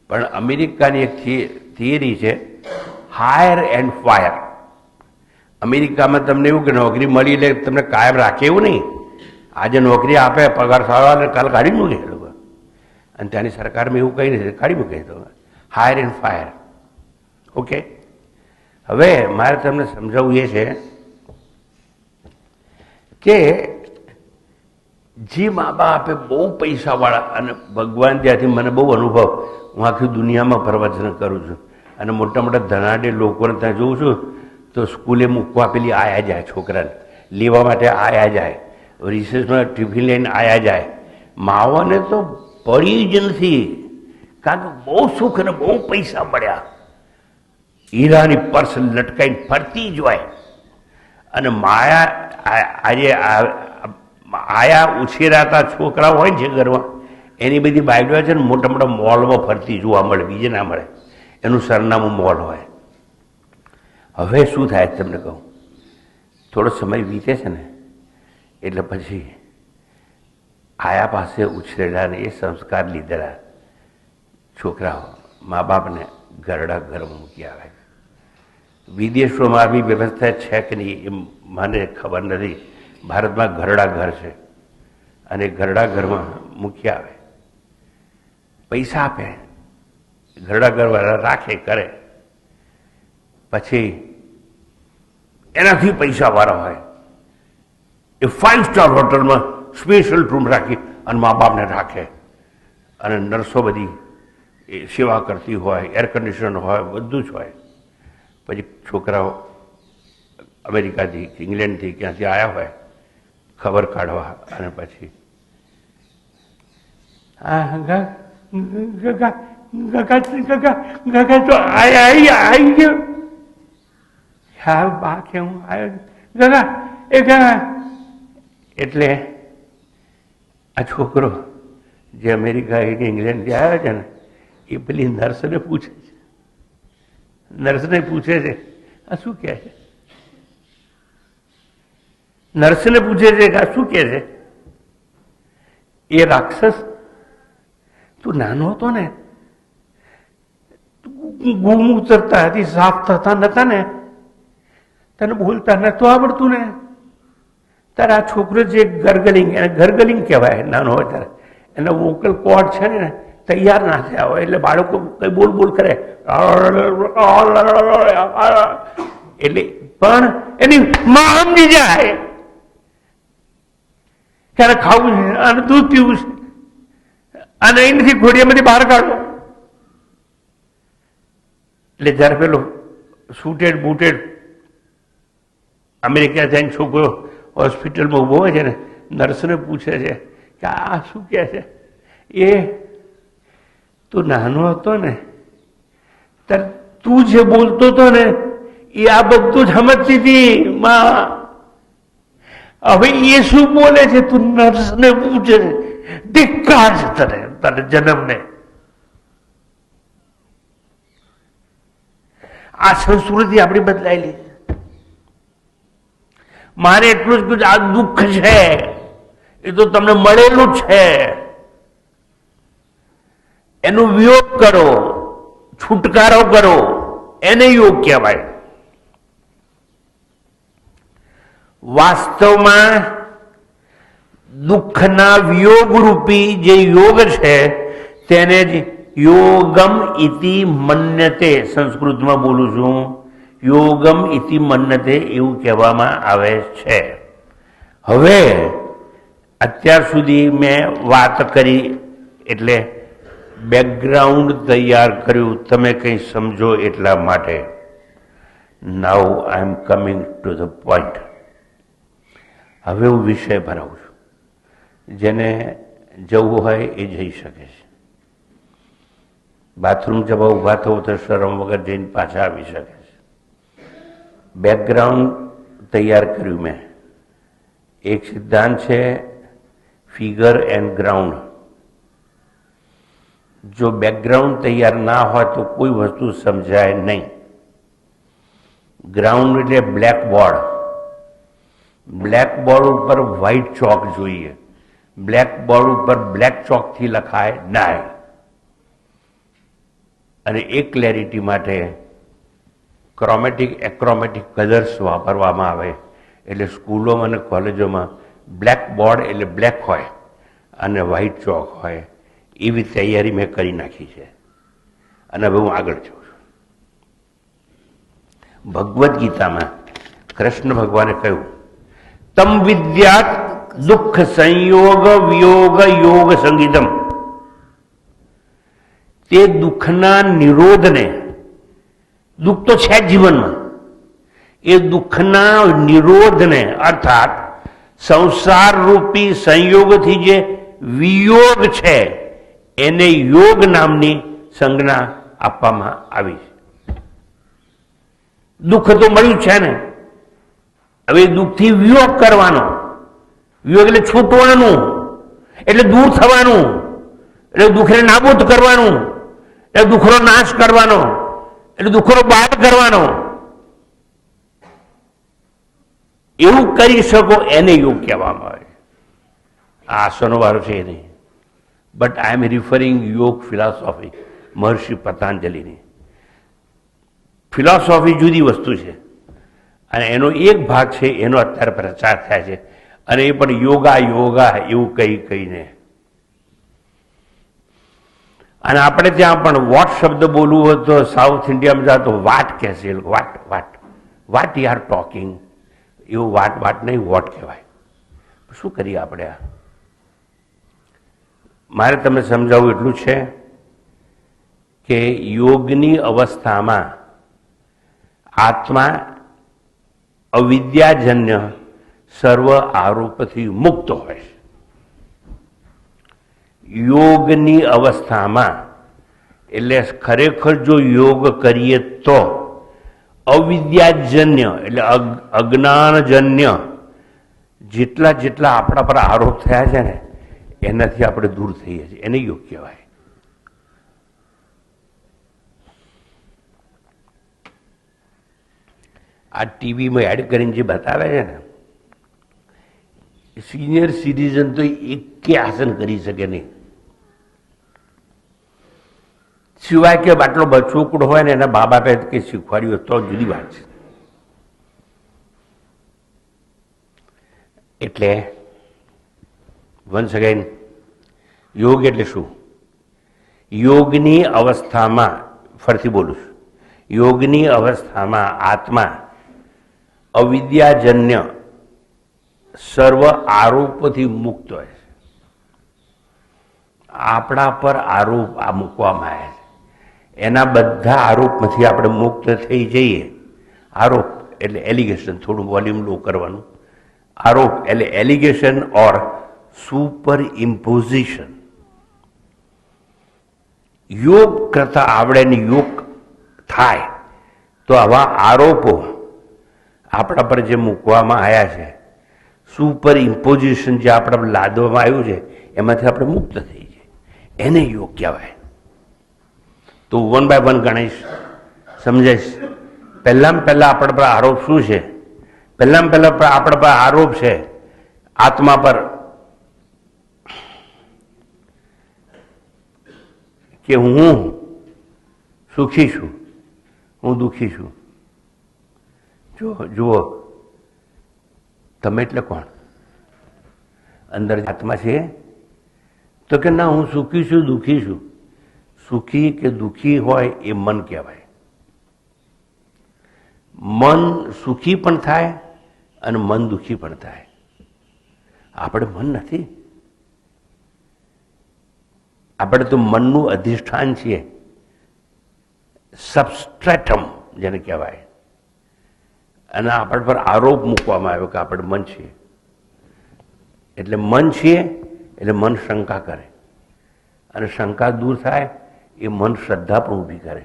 પણ અમેરિકાની એક થિયરી છે, હાયર એન્ડ ફાયર. અમેરિકામાં તમને એવું કે નોકરી મળી એટલે તમને કાયમ રાખે એવું નહીં. આજે નોકરી આપે, પગાર સારો અને કાલ કાઢી મૂકે એ લોકો. અને ત્યાંની સરકારમાં એવું કંઈ નથી, કાઢી મૂકે. તો હાયર એન્ડ ફાયર. ઓકે, હવે મારે તમને સમજાવવું એ છે કે જે મા બાપે બહુ પૈસાવાળા, અને ભગવાન ત્યાંથી મને બહુ અનુભવ, હું આખી દુનિયામાં પ્રવચન કરું છું અને મોટા મોટા ધનાઢ્ય લોકોને ત્યાં જોઉં છું તો સ્કૂલે મૂકવા પેલી આયા જાય, છોકરાને લેવા માટે આયા જાય, રિસેસમાં ટિફિન લઈને આયા જાય. માવાને તો પડી જ નથી, કારણ કે બહુ સુખ અને બહુ પૈસા મળ્યા. હીરાની પર્સ લટકાઈને ફરતી જ હોય. અને માયા આજે આયા ઉછેરાતા છોકરા હોય ને જે ઘરમાં, એની બધી બાયડો છે ને મોટા મોટા મોલમાં ફરતી જોવા મળે, બીજે ના મળે. એનું સરનામું મોલ હોય. હવે શું થાય તમને કહું, થોડો સમય વીતે છે ને એટલે પછી આયા પાસે ઉછરેલા એ સંસ્કાર લીધેલા છોકરાઓ મા બાપને ઘરડા ઘરમાં મૂકી આવે. વિદેશોમાં આવી વ્યવસ્થા છે કે નહીં એ મને ખબર નથી. ભારતમાં ઘરડા ઘર છે અને ઘરડા ઘરમાં મૂકી આવે, પૈસા આપે, ઘરડા ઘરવાળા રાખે, કરે. પછી એનાથી પૈસાવાળા હોય એ 5 સ્ટાર હોટલમાં સ્પેશિયલ રૂમ રાખી અને મા બાપને રાખે, અને નર્સો બધી એ સેવા કરતી હોય, એર કન્ડિશન હોય, બધું જ હોય. પછી છોકરાઓ અમેરિકાથી, ઇંગ્લેન્ડથી, ક્યાંથી આવ્યા હોય ખબર કાઢવા, અને પછી ગગા તો આવી ગયો, ખ્યાલ બા કે હું આવ્યો ગગા, એ ગગા. એટલે આ છોકરો જે અમેરિકા કે ઇંગ્લેન્ડથી આવ્યો છે ને એ પેલી નર્સને પૂછે છે, નર્સને પૂછે છે આ શું કહે છે, નર્સને પૂછે છે કે આ શું કહે છે. એ રાક્ષસ, તું નાનો હતો ને, ગૌમૂત્રતા હતી, સાફ થતા નતા ને, તને બોલતા નતું આવડતું ને, તારે આ છોકરો જે ગરગલિંગ, એને ગરગલિંગ કહેવાય, નાનો હોય ત્યારે એના વોકલ કોર્ડ છે ને તૈયાર ના થયા હોય એટલે બાળકો કઈ બોલ બોલ કરે એટલે, પણ એની માં સમજી જાય ત્યારે ખાવું છે અને દૂધ પીવું છે અને અહીંથી ઘોડિયામાંથી બહાર કાઢો. એટલે જયારે પેલો સૂટેડ બૂટેડ અમેરિકા જઈને છોકરો હોસ્પિટલમાં ઉભો હોય છે ને, નર્સને પૂછે છે કે આ શું કહે છે. એ તું નાનો હતો ને ત્યારે તું જે બોલતો હતો ને એ આ બધું જ સમજતી હતી માં. હવે એ શું બોલે છે તું નર્સને પૂછે છે. ધિક્કાર છે તને, તારે જન્મને. આ સંસ્કૃતિ આપણી બદલાયેલી છે. મારે એટલું જ આ દુઃખ છે એ તો તમને મળેલું છે, એનો વિયોગ કરો, છુટકારો કરો, એને યોગ કહેવાય. વાસ્તવમાં દુઃખના વિયોગ રૂપી જે યોગ છે તેને જ યોગમ ઇતિ મન્યતે, સંસ્કૃતમાં બોલું છું, યોગમ ઇતિ મન્યતે એવું કહેવામાં આવે છે. હવે અત્યાર સુધી મેં વાત કરી એટલે બેકગ્રાઉન્ડ તૈયાર કર્યું, તમે કંઈ સમજો એટલા માટે. Now I am coming to the point. હવે હું વિષય ભરાવું છું. જેને જવું હોય એ જઈ શકે છે. બાથરૂમ જવા ઊભા થવું તો શરમ વગર જઈને પાછા આવી શકે છે. બેકગ્રાઉન્ડ તૈયાર કર્યું મેં. એક સિદ્ધાંત છે ફિગર એન્ડ ગ્રાઉન્ડ. જો બેકગ્રાઉન્ડ તૈયાર ના હોય તો કોઈ વસ્તુ સમજાય નહીં. ગ્રાઉન્ડ એટલે બ્લેક બોર્ડ. બ્લેક બોર્ડ ઉપર વ્હાઇટ ચોક જોઈએ. બ્લેક બોર્ડ ઉપર બ્લેક ચોકથી લખાય ડાય. અને એ ક્લેરિટી માટે ક્રોમેટિક એક્રોમેટિક કલર્સ વાપરવામાં આવે. એટલે સ્કૂલોમાં અને કોલેજોમાં બ્લેક બોર્ડ એટલે બ્લેક હોય અને વ્હાઇટ ચોક હોય. એવી તૈયારી મેં કરી નાખી છે અને હવે હું આગળ છું. ભગવદ્ ગીતામાં કૃષ્ણ ભગવાને કહ્યું, તમ વિદ્યાત દુઃખ સંયોગ વિયોગ યોગ સંગીતમ. તે દુઃખના નિરોધને, દુઃખ તો છે જીવનમાં, એ દુઃખના નિરોધને અર્થાત સંસાર રૂપી સંયોગથી જે વિયોગ છે એને યોગ નામની સંજ્ઞા આપવામાં આવી છે. દુઃખ તો મળ્યું છે ને, હવે દુઃખથી વિયોગ કરવાનો. વિયોગ એટલે છૂટવાનું, એટલે દૂર થવાનું, એટલે દુઃખને નાબૂદ કરવાનું, એટલે દુઃખનો નાશ કરવાનો, એટલે દુઃખનો બાદ કરવાનો. એવું કરી શકો એને યોગ કહેવામાં આવે. આ આસનો વાળો છે નહીં, બટ આઈ એમ રિફરિંગ યોગ ફિલોસોફી મહર્ષિ પતંજલિની. ફિલોસોફી જુદી વસ્તુ છે અને એનો એક ભાગ છે એનો અત્યારે પ્રચાર થાય છે, અને એ પણ યોગા યોગા એવું કહીને. અને આપણે ત્યાં પણ વોટ શબ્દ બોલવું હોય તો સાઉથ ઇન્ડિયામાં જાય તો વાટ કહેશે. વાટ વાટ વાટ યાર ટોકિંગ, એવું વાટ વાટ નહીં, વોટ કહેવાય. શું કરીએ આપણે? આ મારે તમને સમજાવવું એટલું છે કે યોગની અવસ્થામાં આત્મા અવિદ્યાજન્ય સર્વ આરોપથી મુક્ત હોય છે. યોગની અવસ્થામાં એટલે ખરેખર જો યોગ કરીએ તો અવિદ્યાજન્ય એટલે અજ્ઞાનજન્ય જેટલા જેટલા આપણા પર આરોપ થયા છે ને એનાથી આપણે દૂર થઈએ છીએ. એને યોગ કહેવાય. આ ટીવીમાં એડ કરીને જે બતાવે છે ને, સિનિયર સિટીઝન તો એકે આસન કરી શકે નહીં, સિવાય કે આટલો બચોકડો હોય ને એના બા બાપે કે શીખવાડ્યું તો જુદી વાત છે. એટલે વન્સ અગેન, યોગ એટલે શું? યોગની અવસ્થામાં, ફરીથી બોલું છું, યોગની અવસ્થામાં આત્મા અવિદ્યાજન્ય સર્વ આરોપથી મુક્ત હોય છે. આપણા પર આરોપ આ મૂકવામાં આવ્યા છે, એના બધા આરોપમાંથી આપણે મુક્ત થઈ જઈએ. આરોપ એટલે એલિગેશન, થોડું વોલ્યુમ લો કરવાનું. આરોપ એટલે એલિગેશન ઓર સુપર ઇમ્પોઝિશન. યોગ કરતા આવડે ને યોગ થાય તો આવા આરોપો આપણા પર જે મૂકવામાં આવ્યા છે, સુપર ઇમ્પોઝિશન જે આપણા પર લાદવામાં આવ્યું છે, એમાંથી આપણે મુક્ત થઈ જઈએ. એને યોગ કહેવાય. તો વન બાય વન ગણીશ, સમજાઈશ. પહેલામાં પહેલા આપણા પર આરોપ શું છે? પહેલામાં પહેલા આપણા પર આરોપ છે આત્મા પર કે હું સુખી છું, હું દુઃખી છું. જુઓ, તમે એટલે કોણ? અંદર આત્મા છે? તો કે ના, હું સુખી છું, દુઃખી છું. સુખી કે દુઃખી હોય એ મન કહેવાય. મન સુખી પણ થાય અને મન દુઃખી પણ થાય. આપણે મન નથી, આપણે તો મનનું અધિષ્ઠાન છીએ, સબસ્ટ્રેટમ જેને કહેવાય. અને આપણા પર આરોપ મૂકવામાં આવ્યો કે આપણે મન છીએ. એટલે મન છીએ એટલે મન શંકા કરે, અને શંકા દૂર થાય એ મન શ્રદ્ધા પણ ઊભી કરે.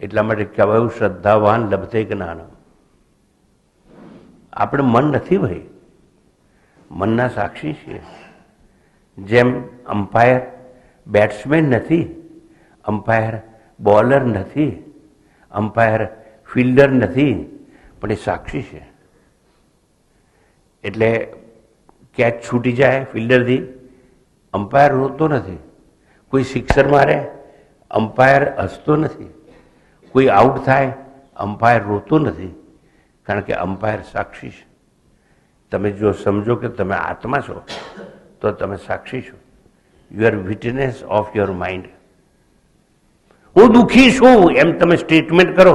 એટલા માટે કહેવાયું શ્રદ્ધાવાન લભતે જ્ઞાનમ. આપણે મન નથી ભાઈ, મનના સાક્ષી છીએ. જેમ અમ્પાયર બેટ્સમેન નથી, અમ્પાયર બોલર નથી, અમ્પાયર ફિલ્ડર નથી, પણ એ સાક્ષી છે. એટલે કેચ છૂટી જાય ફિલ્ડરથી, અમ્પાયર રોતો નથી. કોઈ સિક્સર મારે, અમ્પાયર હસતો નથી. કોઈ આઉટ થાય, અમ્પાયર રોતો નથી, કારણ કે અમ્પાયર સાક્ષી છે. તમે જો સમજો કે તમે આત્મા છો તો તમે સાક્ષી છો. You are witness of your mind. હું દુઃખી છું એમ તમે સ્ટેટમેન્ટ કરો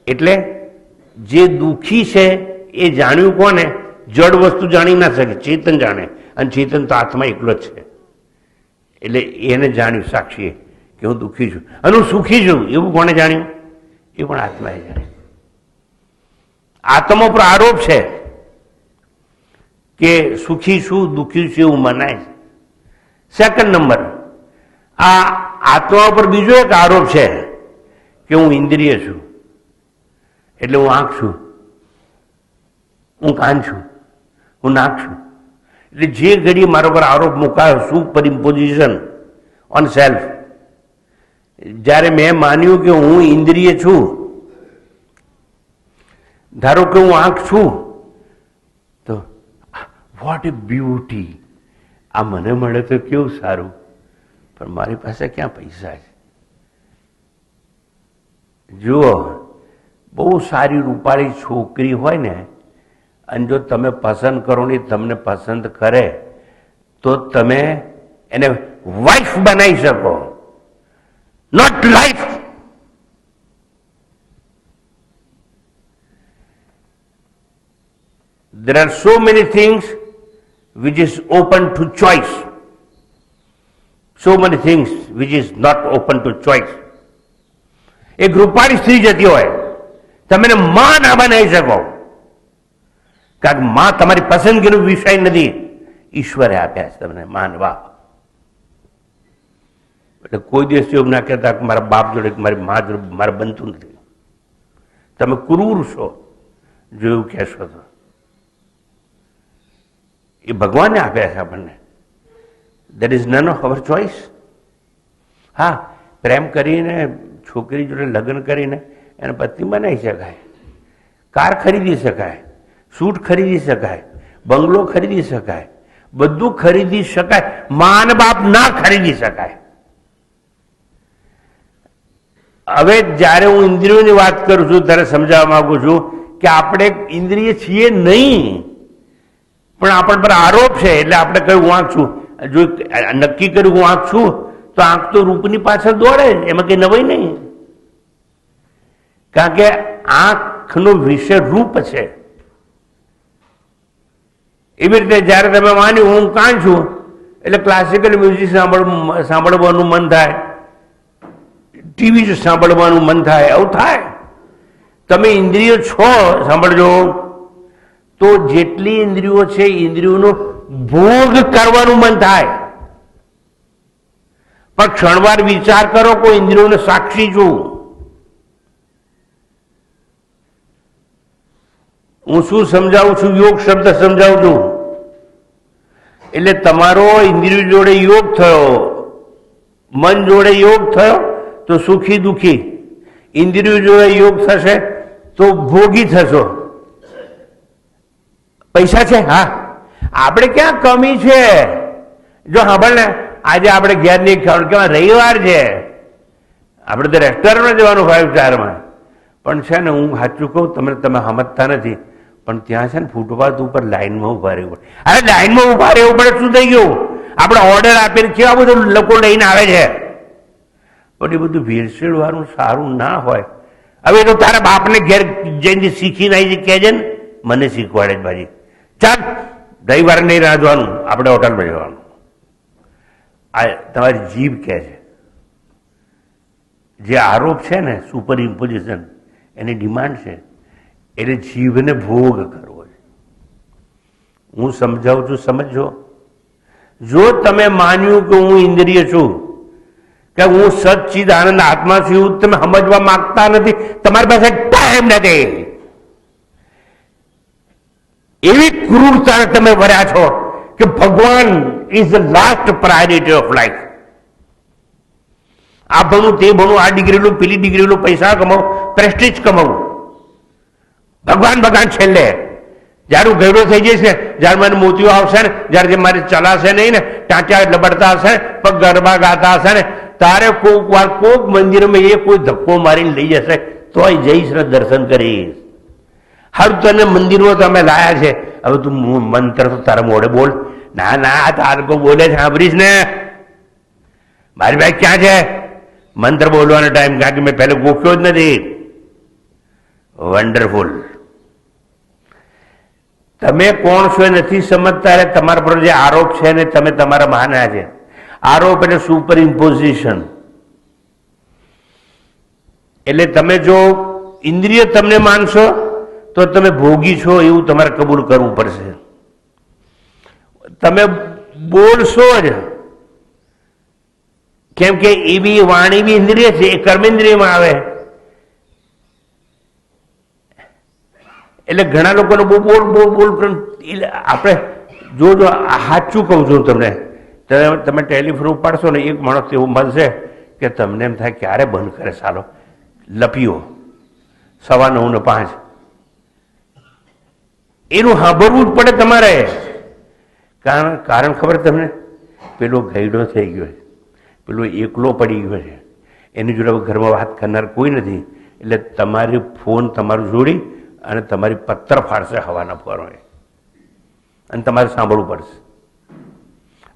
એટલે જે દુઃખી છે એ જાણ્યું કોને? જડ વસ્તુ જાણી ના શકે, ચેતન જાણે, અને ચેતન તો આત્મા એકલો જ છે. એટલે એને જાણ્યું સાક્ષીએ કે હું દુઃખી છું, અને હું સુખી છું એવું કોને જાણ્યું? એ પણ આત્માએ જાણ્યું. આત્મા પર આરોપ છે કે સુખી છું દુઃખી છું એવું મનાય છે. સેકન્ડ નંબર, આ આત્મા પર બીજો એક આરોપ છે કે હું ઇન્દ્રિય છું, એટલે હું આંખ છું, હું કાન છું, હું નાક છું. એટલે જે ઘડી મારા પર આરોપ મુકાયો, સુપર ઇમ્પોઝિશન ઓન સેલ્ફ. જ્યારે મેં માન્યું કે હું ઇન્દ્રિય છું, ધારો કે હું આંખ છું, તો વોટ એ બ્યુટી, આ મને મળે તો કેવું સારું, પણ મારી પાસે ક્યાં પૈસા છે? જુઓ, બહુ સારી રૂપાળી છોકરી હોય ને, અને જો તમે પસંદ કરો ને તમને પસંદ કરે તો તમે એને વાઇફ બનાવી શકો, not life. There are so many things which is open to choice, so many things which is not open to choice. એક રૂપાળી સ્ત્રી જતી હોય, તમે એને માં ના બનાવી શકો, કારણ કે માં તમારી પસંદગીનો વિષય નથી, ઈશ્વરે આપ્યા છે તમને માનવા. એટલે કોઈ દિવસ એવું ના કહેતા કે મારા બાપ જોડે કે મારી મા જોડે મારે બનતું નથી, તમે ક્રૂર છો જો એવું કહેશો તો. એ ભગવાને આપ્યા છે આપણને. That is none of our choice. હા, પ્રેમ કરીને છોકરી જોડે લગ્ન કરીને એને પત્ની બનાવી શકાય, કાર ખરીદી શકાય, સૂટ ખરીદી શકાય, બંગલો ખરીદી શકાય, બધું ખરીદી શકાય, માન બાપ ના ખરીદી શકાય. હવે જ્યારે હું ઇન્દ્રિયોની વાત કરું છું ત્યારે સમજાવવા માંગુ છું કે આપણે ઇન્દ્રિય છીએ નહીં, પણ આપણા પર આરોપ છે. એટલે આપણે કહ્યું હું આંખ છું, જો નક્કી કર્યું હું આંખ છું તો આંખ તો રૂપની પાછળ દોડે, એમાં કઈ નવાઈ નહીં, કારણ કે આંખનો વિષય રૂપ છે. એવી રીતે જયારે તમે માન્યું હું કાન છું એટલે ક્લાસિકલ મ્યુઝિક સાંભળવાનું મન થાય, ટીવી સાંભળવાનું મન થાય, આવું થાય. તમે ઇન્દ્રિયો છો, સાંભળજો, તો જેટલી ઇન્દ્રિયો છે ઇન્દ્રિયોનો ભોગ કરવાનું મન થાય. પણ ક્ષણવાર વિચાર કરો કોઈ ઇન્દ્રિયોને સાક્ષી છું. હું શું સમજાવું છું? યોગ શબ્દ સમજાવું છું. એટલે તમારો ઇન્દ્રિયો જોડે યોગ થયો, મન જોડે યોગ થયો તો સુખી દુઃખી, ઇન્દ્રિયો જોડે યોગ થશે તો ભોગી થશો. પૈસા છે, હા, આપણે ક્યાં કમી છે? જો સાંભળ ને, આજે આપણે ઘેર નહીં ખાવાનું, કેવા રવિવાર છે, આપણે તો રેસ્ટોરન્ટમાં જવાનું 5 સ્ટારમાં. પણ છે ને, હું સાચું કહું, તમે સમજતા નથી, પણ ત્યાં છે ને ફૂટપાથ ઉપર લાઈનમાં ઉભા રહેવું પડે. અરે લાઈનમાં ઉભા રહેવું પડે, શું થઈ ગયું? આપણે ઓર્ડર આપીને કેવા બધું લોકો લઈને આવે છે, પણ એ બધું ભેળસેળ વાળું સારું ના હોય. હવે તો તારા બાપને ઘેર જઈને શીખીને આવી કહેજે ને, મને શીખવાડે જ બાજી, ચાલ રવિવારે નહીં રાંધવાનું, આપણે હોટલમાં જવાનું. આ તમારી જીભ કહે છે. જે આરોપ છે ને, સુપર ઇમ્પોઝિશન, એની ડિમાન્ડ છે, એટલે જીભને ભોગ કરવો છે. હું સમજાવું છું, સમજો. જો તમે માન્યું કે હું ઇન્દ્રિય છું, કે હું સચ્ચિદ આનંદ આત્મા છું, એવું તમે સમજવા માંગતા નથી, તમારી પાસે ટાઈમ નથી. એવી ક્રૂરતા તમે વર્યા છો કે ભગવાન is the last priority of life. આ ભણું તે ભણું, આ ડિગ્રીનું પેલી ડિગ્રીનું, પૈસા કમાવું, પ્રેસ્ટીજ કમાવું, ભગવાન ભગવાન છેલ્લે. જયારે હું ગયડો થઈ જઈશ ને, જયારે મને મોતીઓ આવશે ને, જયારે મારે ચલાશે નહીં ને, ટાંચા લબડતા હશે ને, પગ ગરબા ગાતા હશે ને, તારે કોક વાર કોક મંદિરમાં એ કોઈ ધક્કો મારીને લઈ જશે તોય જઈશ ને દર્શન કરીશ. હારું તને મંદિરમાં તમે લાયા છે, હવે તું મંત્ર તો તારા મોડે બોલ. ના ના, તારે કોઈ બોલે છે સાંભળીશ ને. મારી ભાઈ ક્યાં છે મંત્ર બોલવાનો ટાઈમ? કારણ કે મેં પહેલે ગોખ્યો જ નથી. વન્ડરફુલ. તમે કોણ છો એ નથી સમજતા, એટલે તમારા પર જે આરોપ છે ને તમે તમારા માન્યા છે. આરોપ એટલે સુપર ઇમ્પોઝિશન. એટલે તમે જો ઇન્દ્રિય તમને માનશો તો તમે ભોગી છો એવું તમારે કબૂલ કરવું પડશે. તમે બોલશો જ, કેમ કે એ બી વાણી બી ઇન્દ્રિય છે, એ કર્મેન્દ્રિયમાં આવે. એટલે ઘણા લોકોને બહુ બોલ બોલ બોલ આપણે જો સાચું કહું છું તમને, તમે ટેલિફોન ઉપાડશો ને, એક માણસ એવું મળશે કે તમને એમ થાય ક્યારે બંધ કરે સાલો લપીઓ 9:15 ને 5. એનું સાંભળવું જ પડે તમારે. કારણ ખબર તમને? પેલો ગયડો થઈ ગયો, પેલો એકલો પડી ગયો છે, એની જોડે ઘરમાં વાત કરનાર કોઈ નથી. એટલે તમારી ફોન તમારું જોડી અને તમારી પત્તર ફાડશે હવાના ફોરોએ, અને તમારે સાંભળવું પડશે.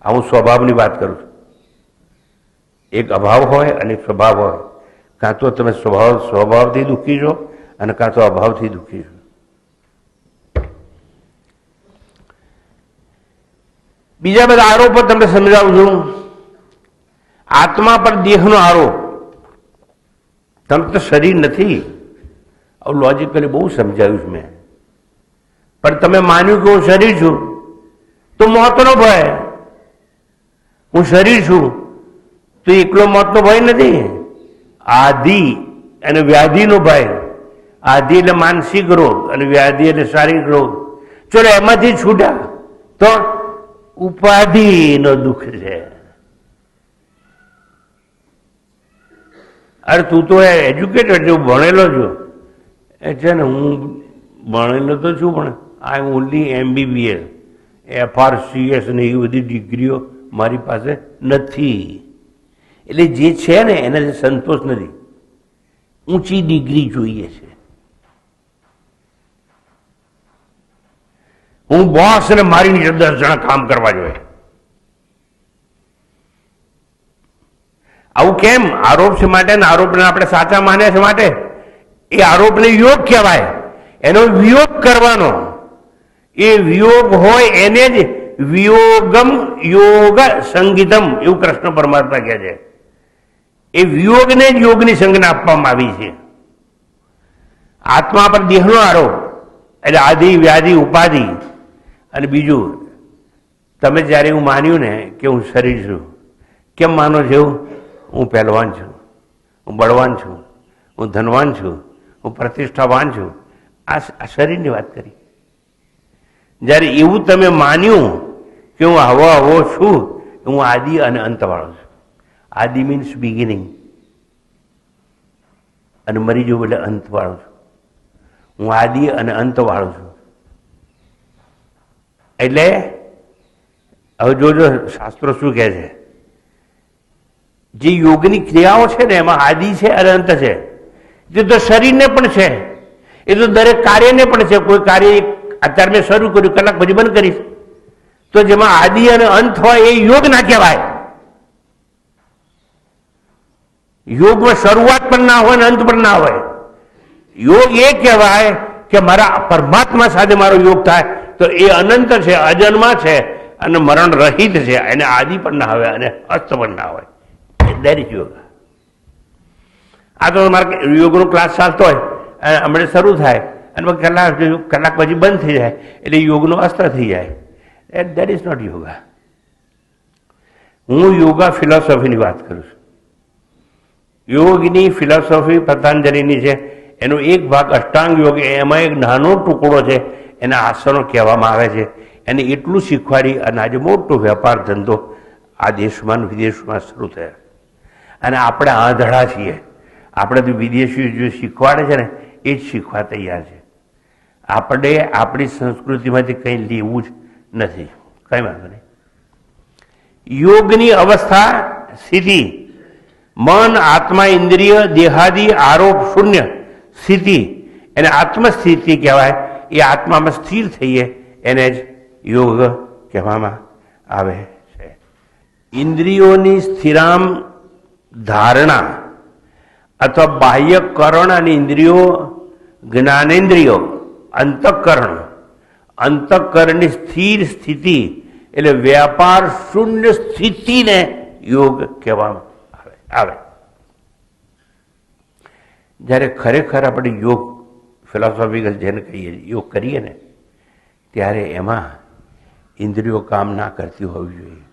આ હું સ્વભાવની વાત કરું છું. એક અભાવ હોય અને એક સ્વભાવ હોય. કાં તો તમે સ્વભાવથી દુઃખી છો અને કાં તો અભાવથી દુઃખી છો. બીજા બધા આરોપો તમને સમજાવું છું. આત્મા પર દેહનો આરોપ. તમે તો શરીર નથી, આવું લોજિકલી બહુ સમજાવ્યું છે મેં. પણ તમે માન્યું કે હું શરીર છું તો મોતનો ભય. હું શરીર છું તો એકલો મોતનો ભય નથી. આદિ અને વ્યાધિનો ભય. આદિ એટલે માનસિક રોગ અને વ્યાધિ એટલે શારીરિક રોગ. ચલો એમાંથી છૂટ્યા તો ઉપાધિનો દુઃખ છે. અરે તું તો એજ્યુકેટેડ છું, ભણેલો છું. એ છે ને, હું ભણેલો તો છું પણ આઈ ઓનલી MBBS, FRCS ને એવી બધી ડિગ્રીઓ મારી પાસે નથી. એટલે જે છે ને એનાથી સંતોષ નથી, ઊંચી ડિગ્રી જોઈએ છે. હું બોસ ને મારી નીચે 10 જણા કામ કરવા જોઈએ. આવું કેમ? આરોપ છે માટે ને આરોપને આપણે સાચા માન્યા છે માટે. એ આરોપને યોગ કહેવાય. એનો વિયોગ કરવાનો. એ વિયોગ હોય એને જ વિયોગમ યોગ સંગીતમ એવું કૃષ્ણ પરમાત્મા કહે છે. એ વિયોગને જ યોગની સંજ્ઞા આપવામાં આવી છે. આત્મા પર દેહનો આરોપ એટલે આદિ વ્યાધિ ઉપાધિ. અને બીજું, તમે જ્યારે એવું માન્યું ને કે હું શરીર છું, કેમ માનો છો? હું પહેલવાન છું, હું બળવાન છું, હું ધનવાન છું, હું પ્રતિષ્ઠાવાન છું. આ શરીરની વાત કરી. જ્યારે એવું તમે માન્યું કે હું આવો છું, હું આદિ અને અંતવાળો છું. આદિ મીન્સ બિગિનિંગ, અને મરી જવું એટલે અંતવાળો છું. હું આદિ અને અંતવાળો છું. એટલે હવે જોજો શાસ્ત્રો શું કહે છે. જે યોગની ક્રિયાઓ છે ને એમાં આદિ છે અને અંત છે. એ તો શરીરને પણ છે, એ તો દરેક કાર્યને પણ છે. કોઈ કાર્ય અત્યારે મેં શરૂ કર્યું, કલાક પછી બંધ કરીશ, તો જેમાં આદિ અને અંત હોય એ યોગ ના કહેવાય. યોગમાં શરૂઆત પણ ના હોય ને અંત પણ ના હોય. યોગ એ કહેવાય કે મારા પરમાત્મા સાથે મારો યોગ થાય તો એ અનંત છે, અજન્મા છે અને મરણ રહિત છે. એને આદિ પણ ના હોય અને અસ્ત પણ ના હોય. દેટ ઇઝ યોગ. આ તો મારે યોગનો ક્લાસ ચાલતો હોય, હમણાં શરૂ થાય અને કલાક પછી બંધ થઈ જાય, એટલે યોગનો અસ્ત્ર થઈ જાય. That is not yoga. હું યોગા ફિલોસોફીની વાત કરું છું. યોગની ફિલોસોફી પતંજલિની છે. એનો એક ભાગ અષ્ટાંગ યોગ, એમાં એક નાનો ટુકડો છે, એના આસનો કહેવામાં આવે છે. એને એટલું શીખવાડી અને આજે મોટો વેપાર ધંધો આ દેશમાં અને વિદેશમાં શરૂ થયા. અને આપણે આંધળા છીએ. આપણે તો વિદેશીઓ જે શીખવાડે છે ને એ જ શીખવા તૈયાર છે. આપણે આપણી સંસ્કૃતિમાંથી કંઈ લેવું જ નથી. કંઈ વાંધો નહીં. યોગની અવસ્થા સ્થિતિ મન આત્મા ઇન્દ્રિય દેહાદી આરોપ શૂન્ય સ્થિતિ એને આત્મસ્થિતિ કહેવાય. એ આત્મામાં સ્થિર થઈએ એને જ યોગ કહેવામાં આવે છે. ઇન્દ્રિયોની સ્થિરામ ધારણા અથવા બાહ્યકરણ અને ઇન્દ્રિયો જ્ઞાનેન્દ્રિયો અંતઃકરણની સ્થિર સ્થિતિ એટલે વ્યાપાર શૂન્ય સ્થિતિને યોગ કહેવામાં આવે. જ્યારે ખરેખર આપણે યોગ ફિલોસોફિકલ જેને કહીએ યોગ કરીએ ને ત્યારે એમાં ઇન્દ્રિયો કામ ના કરતી હોવી જોઈએ,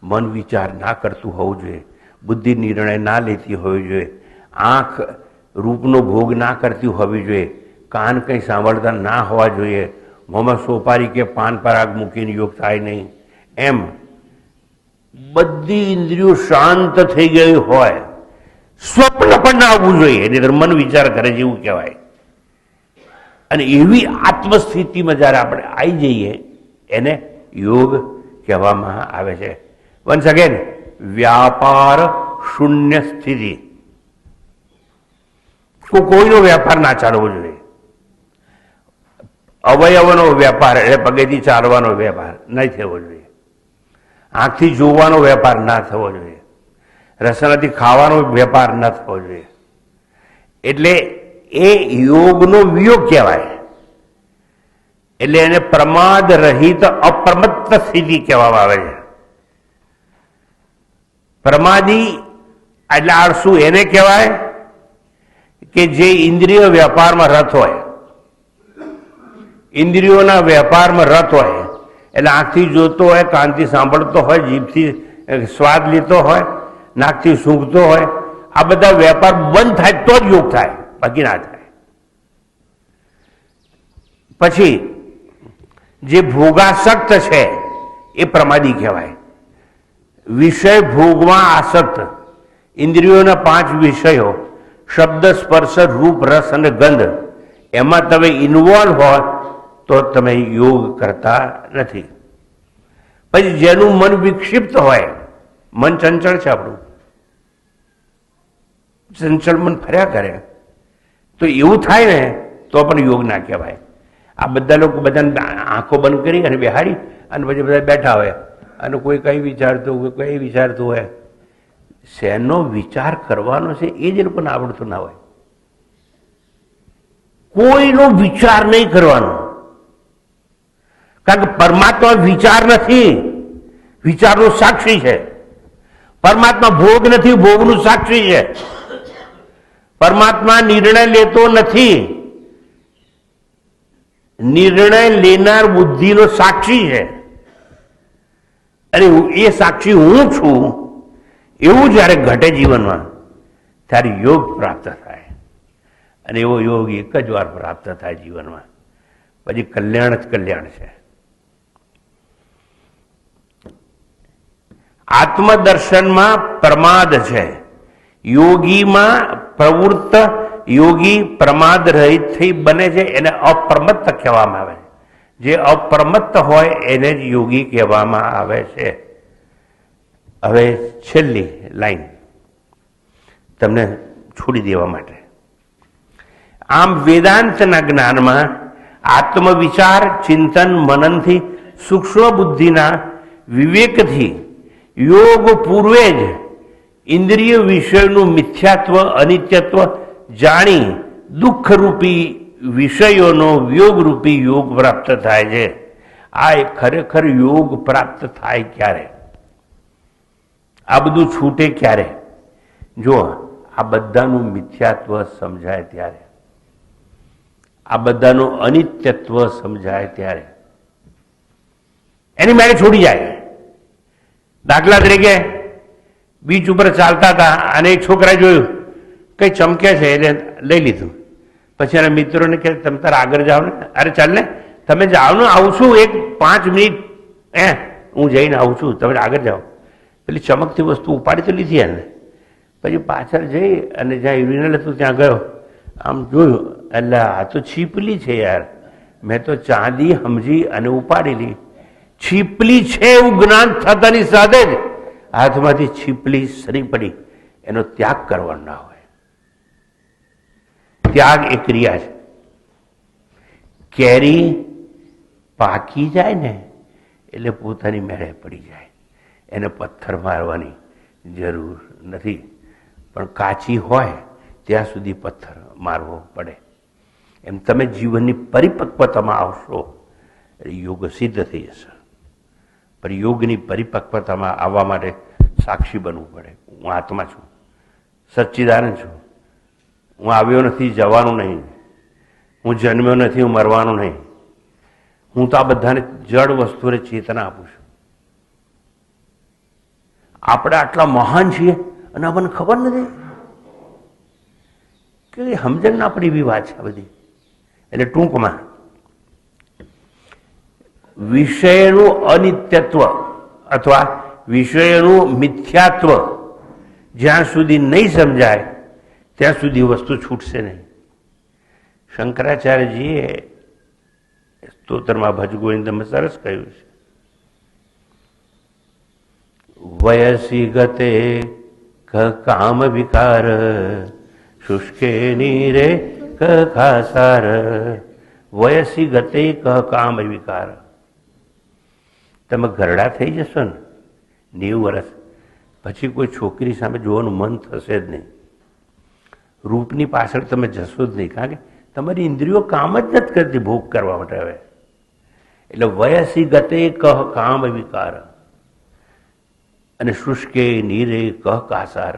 મન વિચાર ના કરતું હોવું જોઈએ, બુદ્ધિ નિર્ણય ના લેતી હોવી જોઈએ, આંખ રૂપનો ભોગ ના કરતી હોવી જોઈએ, કાન કંઈ સાંભળતા ના હોવા જોઈએ, મોંમાં સોપારી કે પાન પરાગ મૂકીને યોગ થાય નહીં. એમ બધી ઇન્દ્રિયો શાંત થઈ ગઈ હોય, સ્વપ્ન પણ ના આવવું જોઈએ, એની મન વિચાર કરે જેવું કહેવાય. અને એવી આત્મસ્થિતિમાં જ્યારે આપણે આવી જઈએ એને યોગ કહેવામાં આવે છે. વન્સ અગેન, વ્યાપાર શૂન્ય સ્થિતિ. કોઈનો વેપાર ના ચાલવો જોઈએ. અવયવનો વેપાર એટલે પગેથી ચાલવાનો વેપાર નહીં થવો જોઈએ. આંખથી જોવાનો વેપાર ના થવો જોઈએ. રસનાથી ખાવાનો વેપાર ના થવો જોઈએ. એટલે એ યોગનો વિયોગ કહેવાય. એટલે એને પ્રમાદ રહિત અપ્રમત્ત સ્થિતિ કહેવામાં આવે છે. પ્રમાદી એટલે આળસુ એને કહેવાય કે જે ઇન્દ્રિય વેપારમાં રત હોય, ઇન્દ્રિયોના વેપારમાં રત હોય. એટલે આંખથી જોતો હોય, કાનથી સાંભળતો હોય, જીભથી સ્વાદ લેતો હોય, નાકથી સૂંઘતો હોય, આ બધા વેપાર બંધ થાય તો જ યોગ થાય, બાકી ના થાય. પછી જે ભોગાસક્ત છે એ પ્રમાદી કહેવાય. વિષય ભોગમાં આસક્ત, ઇન્દ્રિયોના 5 વિષયો શબ્દ સ્પર્શ રૂપ રસ અને ગંધ, એમાં તમે ઇન્વોલ્વ હોય તો તમે યોગ કરતા નથી. પછી જેનું મન વિક્ષિપ્ત હોય, મન ચંચળ છે આપણું, ચંચળ મન ફર્યા કરે, તો એવું થાય ને તો પણ યોગ ના કહેવાય. આ બધા લોકો બધાને આંખો બંધ કરી અને બેહાડી અને પછી બધા બેઠા હોય અને કોઈ કંઈ વિચારતું હોય, કોઈ વિચારતું હોય. શેનો વિચાર કરવાનો છે એ જ લોકોને આવડતું ના હોય. કોઈનો વિચાર નહીં કરવાનો, કારણ કે પરમાત્મા વિચાર નથી, વિચારનો સાક્ષી છે. પરમાત્મા ભોગ નથી, ભોગનું સાક્ષી છે. પરમાત્મા નિર્ણય લેતો નથી, નિર્ણય લેનાર બુદ્ધિનો સાક્ષી છે. અને એ સાક્ષી હું છું એવું જ્યારે ઘટે જીવનમાં ત્યારે યોગ પ્રાપ્ત થાય. અને એવો યોગ એક જ વાર પ્રાપ્ત થાય જીવનમાં, પછી કલ્યાણ જ કલ્યાણ છે. આત્મદર્શનમાં પ્રમાદ છે. યોગીમાં પ્રવૃત્ત યોગી પ્રમાદ રહિત થઈ બને છે, એને અપ્રમત્ત કહેવામાં આવે છે. જે અપ્રમત્ત હોય એને જ યોગી કહેવામાં આવે છે. હવે છેલ્લી લાઈન તમને છોડી દેવા માટે. આમ વેદાંતના જ્ઞાનમાં આત્મવિચાર ચિંતન મનનથી સૂક્ષ્મ બુદ્ધિના વિવેકથી યોગ પૂર્વે જ ઇન્દ્રિય વિષયનું મિથ્યાત્વ અનિત્યત્વ જાણી દુઃખરૂપી વિષયોનો વિયોગરૂપી યોગ પ્રાપ્ત થાય છે. આ ખરેખર યોગ પ્રાપ્ત થાય ક્યારે? આ બધું છૂટે ક્યારે? જો આ બધાનું મિથ્યાત્વ સમજાય ત્યારે, આ બધાનું અનિત્યત્વ સમજાય ત્યારે એની મેળે છોડી જાય. દાખલા તરીકે બીચ ઉપર ચાલતા હતા અને એક છોકરા જોયું કઈ ચમકે છે એટલે લઈ લીધું. પછી એના મિત્રોને કહે તમે તારે આગળ જાઓ ને, અરે ચાલ ને તમે જાઓ ને, આવું છું 5 મિનિટ, હું જઈને આવું છું, તમે આગળ જાઓ. પેલી ચમકતી વસ્તુ ઉપાડી તો લીધી એને, પછી પાછળ જઈ અને જ્યાં યુરિનલ હતું ત્યાં ગયો, આમ જોયું, એટલે આ તો છીપલી છે યાર, મેં તો ચાંદી સમજી અને ઉપાડેલી. છીપલી છે એવું જ્ઞાન થતાની સાથે જ હાથમાંથી છીપલી સરી પડી. એનો ત્યાગ કરવાનો ના હોય. ત્યાગ એ ક્રિયા છે. કેરી પાકી જાય ને એટલે પોતાની મેળે પડી જાય, એને પથ્થર મારવાની જરૂર નથી, પણ કાચી હોય ત્યાં સુધી પથ્થર મારવો પડે. એમ તમે જીવનની પરિપક્વતામાં આવશો યોગ સિદ્ધ થઈ જશે. પણ યોગની પરિપક્વતામાં આવવા માટે સાક્ષી બનવું પડે. હું આત્મા છું, સચ્ચિદાનંદ છું, હું આવ્યો નથી, જવાનું નહીં, હું જન્મ્યો નથી, હું મરવાનું નહીં. હું તો આ બધાને જડ વસ્તુને ચેતના આપું છું. આપણે આટલા મહાન છીએ અને આપણને ખબર નથી કે સમજણ ના પડી એવી વાત છે બધી. એટલે ટૂંકમાં વિષયનું અનિત્યત્વ અથવા વિષયનું મિથ્યાત્વ જ્યાં સુધી નહીં સમજાય ત્યાં સુધી વસ્તુ છૂટશે નહીં. શંકરાચાર્યજીએ સ્તોત્રમાં ભજ ગોવિંદમાં સરસ કહ્યું છે, વયસી ગતે કામ વિકાર શુષ્કે નીરે ખાસાર. વયસી ગતે કામ વિકાર. તમે ઘરડા થઈ જશો ને 90 વર્ષ પછી કોઈ છોકરી સામે જોવાનું મન થશે જ નહીં. રૂપની પાછળ તમે જશો જ નહીં, કારણ કે તમારી ઇન્દ્રિયો કામ જ નથી કરતી ભોગ કરવા માટે. હવે એટલે વયસી ગતે કામ વિકાર અને શુષ્કે નીરે કાસાર.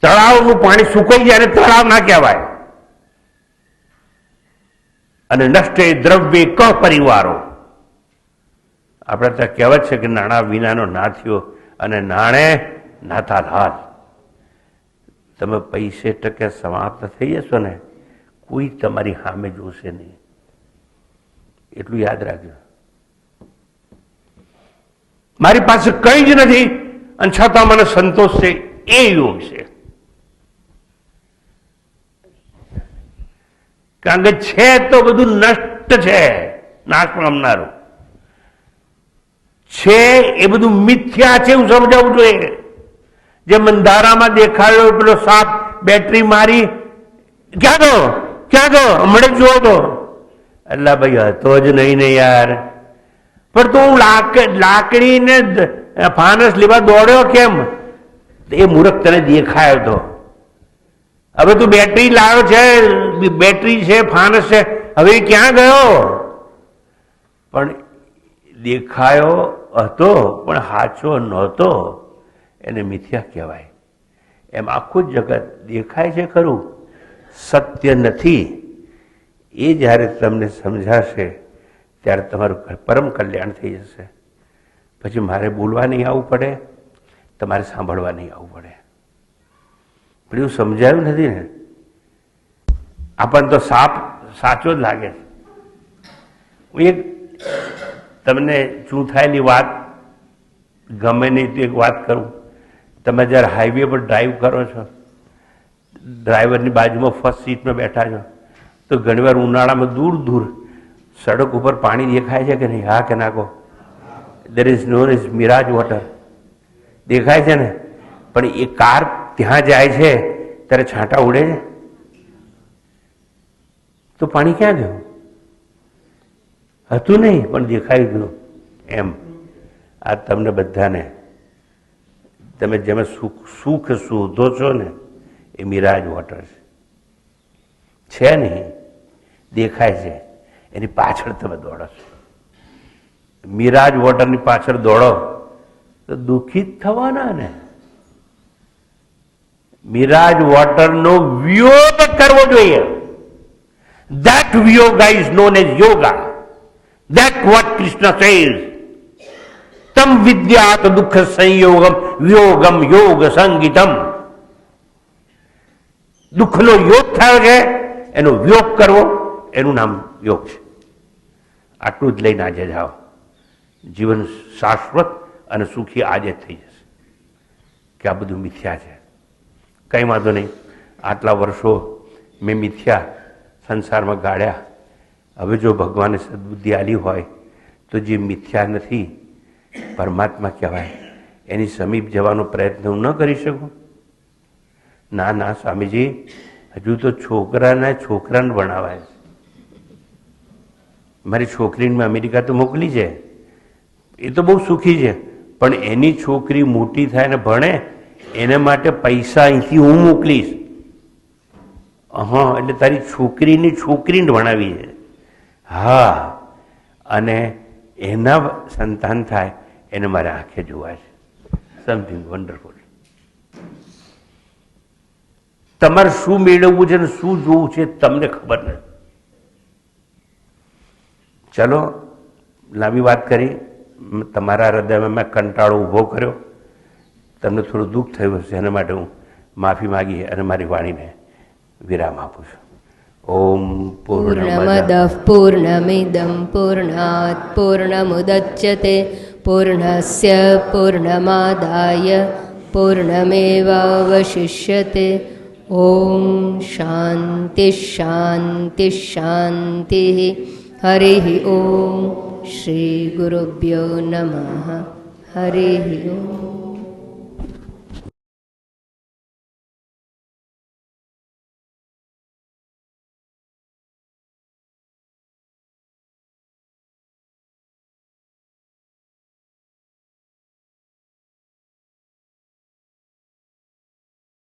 તળાવનું પાણી સુકાઈ જાય ને તળાવ ના કહેવાય. અને નષ્ટે દ્રવ્ય પરિવારો. આપણે ત્યાં કહેવત છે કે નાણાં વિનાનો ના થયો અને નાણે નાતા લાલ. તમે પૈસે ટકે સમાપ્ત થઈ જશો ને કોઈ તમારી સામે જોશે નહીં, એટલું યાદ રાખજો. મારી પાસે કંઈ જ નથી અને છતાં મને સંતોષ છે, એ યોગ છે. કારણ કે છે તો બધું નષ્ટ છે, નાશ પામનારું છે, એ બધું મિથ્યા છે એવું સમજાવવું જોઈએ. જે મંધારામાં દેખાયો પેલો સાપ બેટરી મારી, ક્યાં ગયો ક્યાં ગયો હમણાં જોવો તો, એટલે ભાઈ હતો જ નહીં ને યાર. પણ તો હું લાકડીને ફાનસ લેવા દોડ્યો કેમ? એ મૂર્ખ તને દેખાયો તો. હવે તું બેટરી લાવ્યો છે, બેટરી છે, ફાનસ છે, હવે ક્યાં ગયો? પણ દેખાયો હતો પણ સાચો નહોતો, એને મિથ્યા કહેવાય. એમ આખું જગત દેખાય છે ખરું, સત્ય નથી. એ જ્યારે તમને સમજાશે ત્યારે તમારું પરમ કલ્યાણ થઈ જશે. પછી મારે બોલવા નહીં આવવું પડે, તમારે સાંભળવા નહીં આવવું પડે. પણ એવું સમજાયું નથી ને. આપણને તો સાપ સાચો જ લાગે છે. હું એક તમને ચૂંથાયેલી વાત ગમે નહીં તો એક વાત કરું. તમે જ્યારે હાઈવે પર ડ્રાઈવ કરો છો, ડ્રાઈવરની બાજુમાં ફર્સ્ટ સીટમાં બેઠા છો, તો ઘણીવાર ઉનાળામાં દૂર દૂર સડક ઉપર પાણી દેખાય છે કે નહીં? હા કે ના કહો? There is known is Miraj water દેખાય છે ને. પણ એ કાર ત્યાં જાય છે ત્યારે છાંટા ઉડે છે તો પાણી ક્યાં ગયું? હતું નહીં પણ દેખાઈ ગયું. એમ આ તમને બધાને તમે જેમાં સુખ શોધો છો ને એ મિરાજ વોટર છે નહીં, દેખાય છે, એની પાછળ તમે દોડો છો. મિરાજ વોટરની પાછળ દોડો તો દુઃખી જ થવાના ને. મિરાજ વોટરનો વિયોગ કરવો જોઈએ. That yoga is known as yoga. That's what Krishna says. Tam vidyat dukha sanyogam vyogam yoga sangitam. દુઃખનો યોગ થયો છે એનો વિયોગ કરવો, એનું નામ યોગ છે. આટલું જ લઈને આજે જાઓ. જીવન શાશ્વત અને સુખી આજે જ થઈ જશે કે આ બધું મિથ્યા છે. કંઈ વાંધો નહીં, આટલા વર્ષો મેં મિથ્યા સંસારમાં ગાળ્યા. હવે જો ભગવાને સદબુદ્ધિ આલી હોય તો જે મિથ્યા નથી પરમાત્મા કહેવાય એની સમીપ જવાનો પ્રયત્ન હું ન કરી શકું? ના ના સ્વામીજી, હજુ તો છોકરાને ભણાવાય છે. મારી છોકરીને મેં અમેરિકા તો મોકલી છે, એ તો બહુ સુખી છે, પણ એની છોકરી મોટી થાય ને ભણે એને માટે પૈસા અહીંથી હું મોકલીશ. હા, એટલે તારી છોકરીને ભણાવી છે. હા, અને એના સંતાન થાય એને મારે આંખે જોવા છે. Something wonderful. તમારે શું મેળવવું છે ને શું જોવું છે તમને ખબર નથી. ચલો, લાંબી વાત કરી, તમારા હૃદયમાં મેં કંટાળો ઊભો કર્યો, તમને થોડું દુઃખ થયું હશે, એના માટે હું માફી માગી અને મારી વાણીને વિરામ આપું છું. ઓમ પૂર્ણમદઃ પૂર્ણમિદં પૂર્ણાત પૂર્ણમુદચ્યતે પૂર્ણસ્ય પૂર્ણમાદાય પૂર્ણમેવાવશિષ્યતે. ઓમ શાંતિ શાંતિ શાંતિ. હરિ ઓમ. શ્રી ગુરુભ્યો નમઃ. હરિ ઓમ.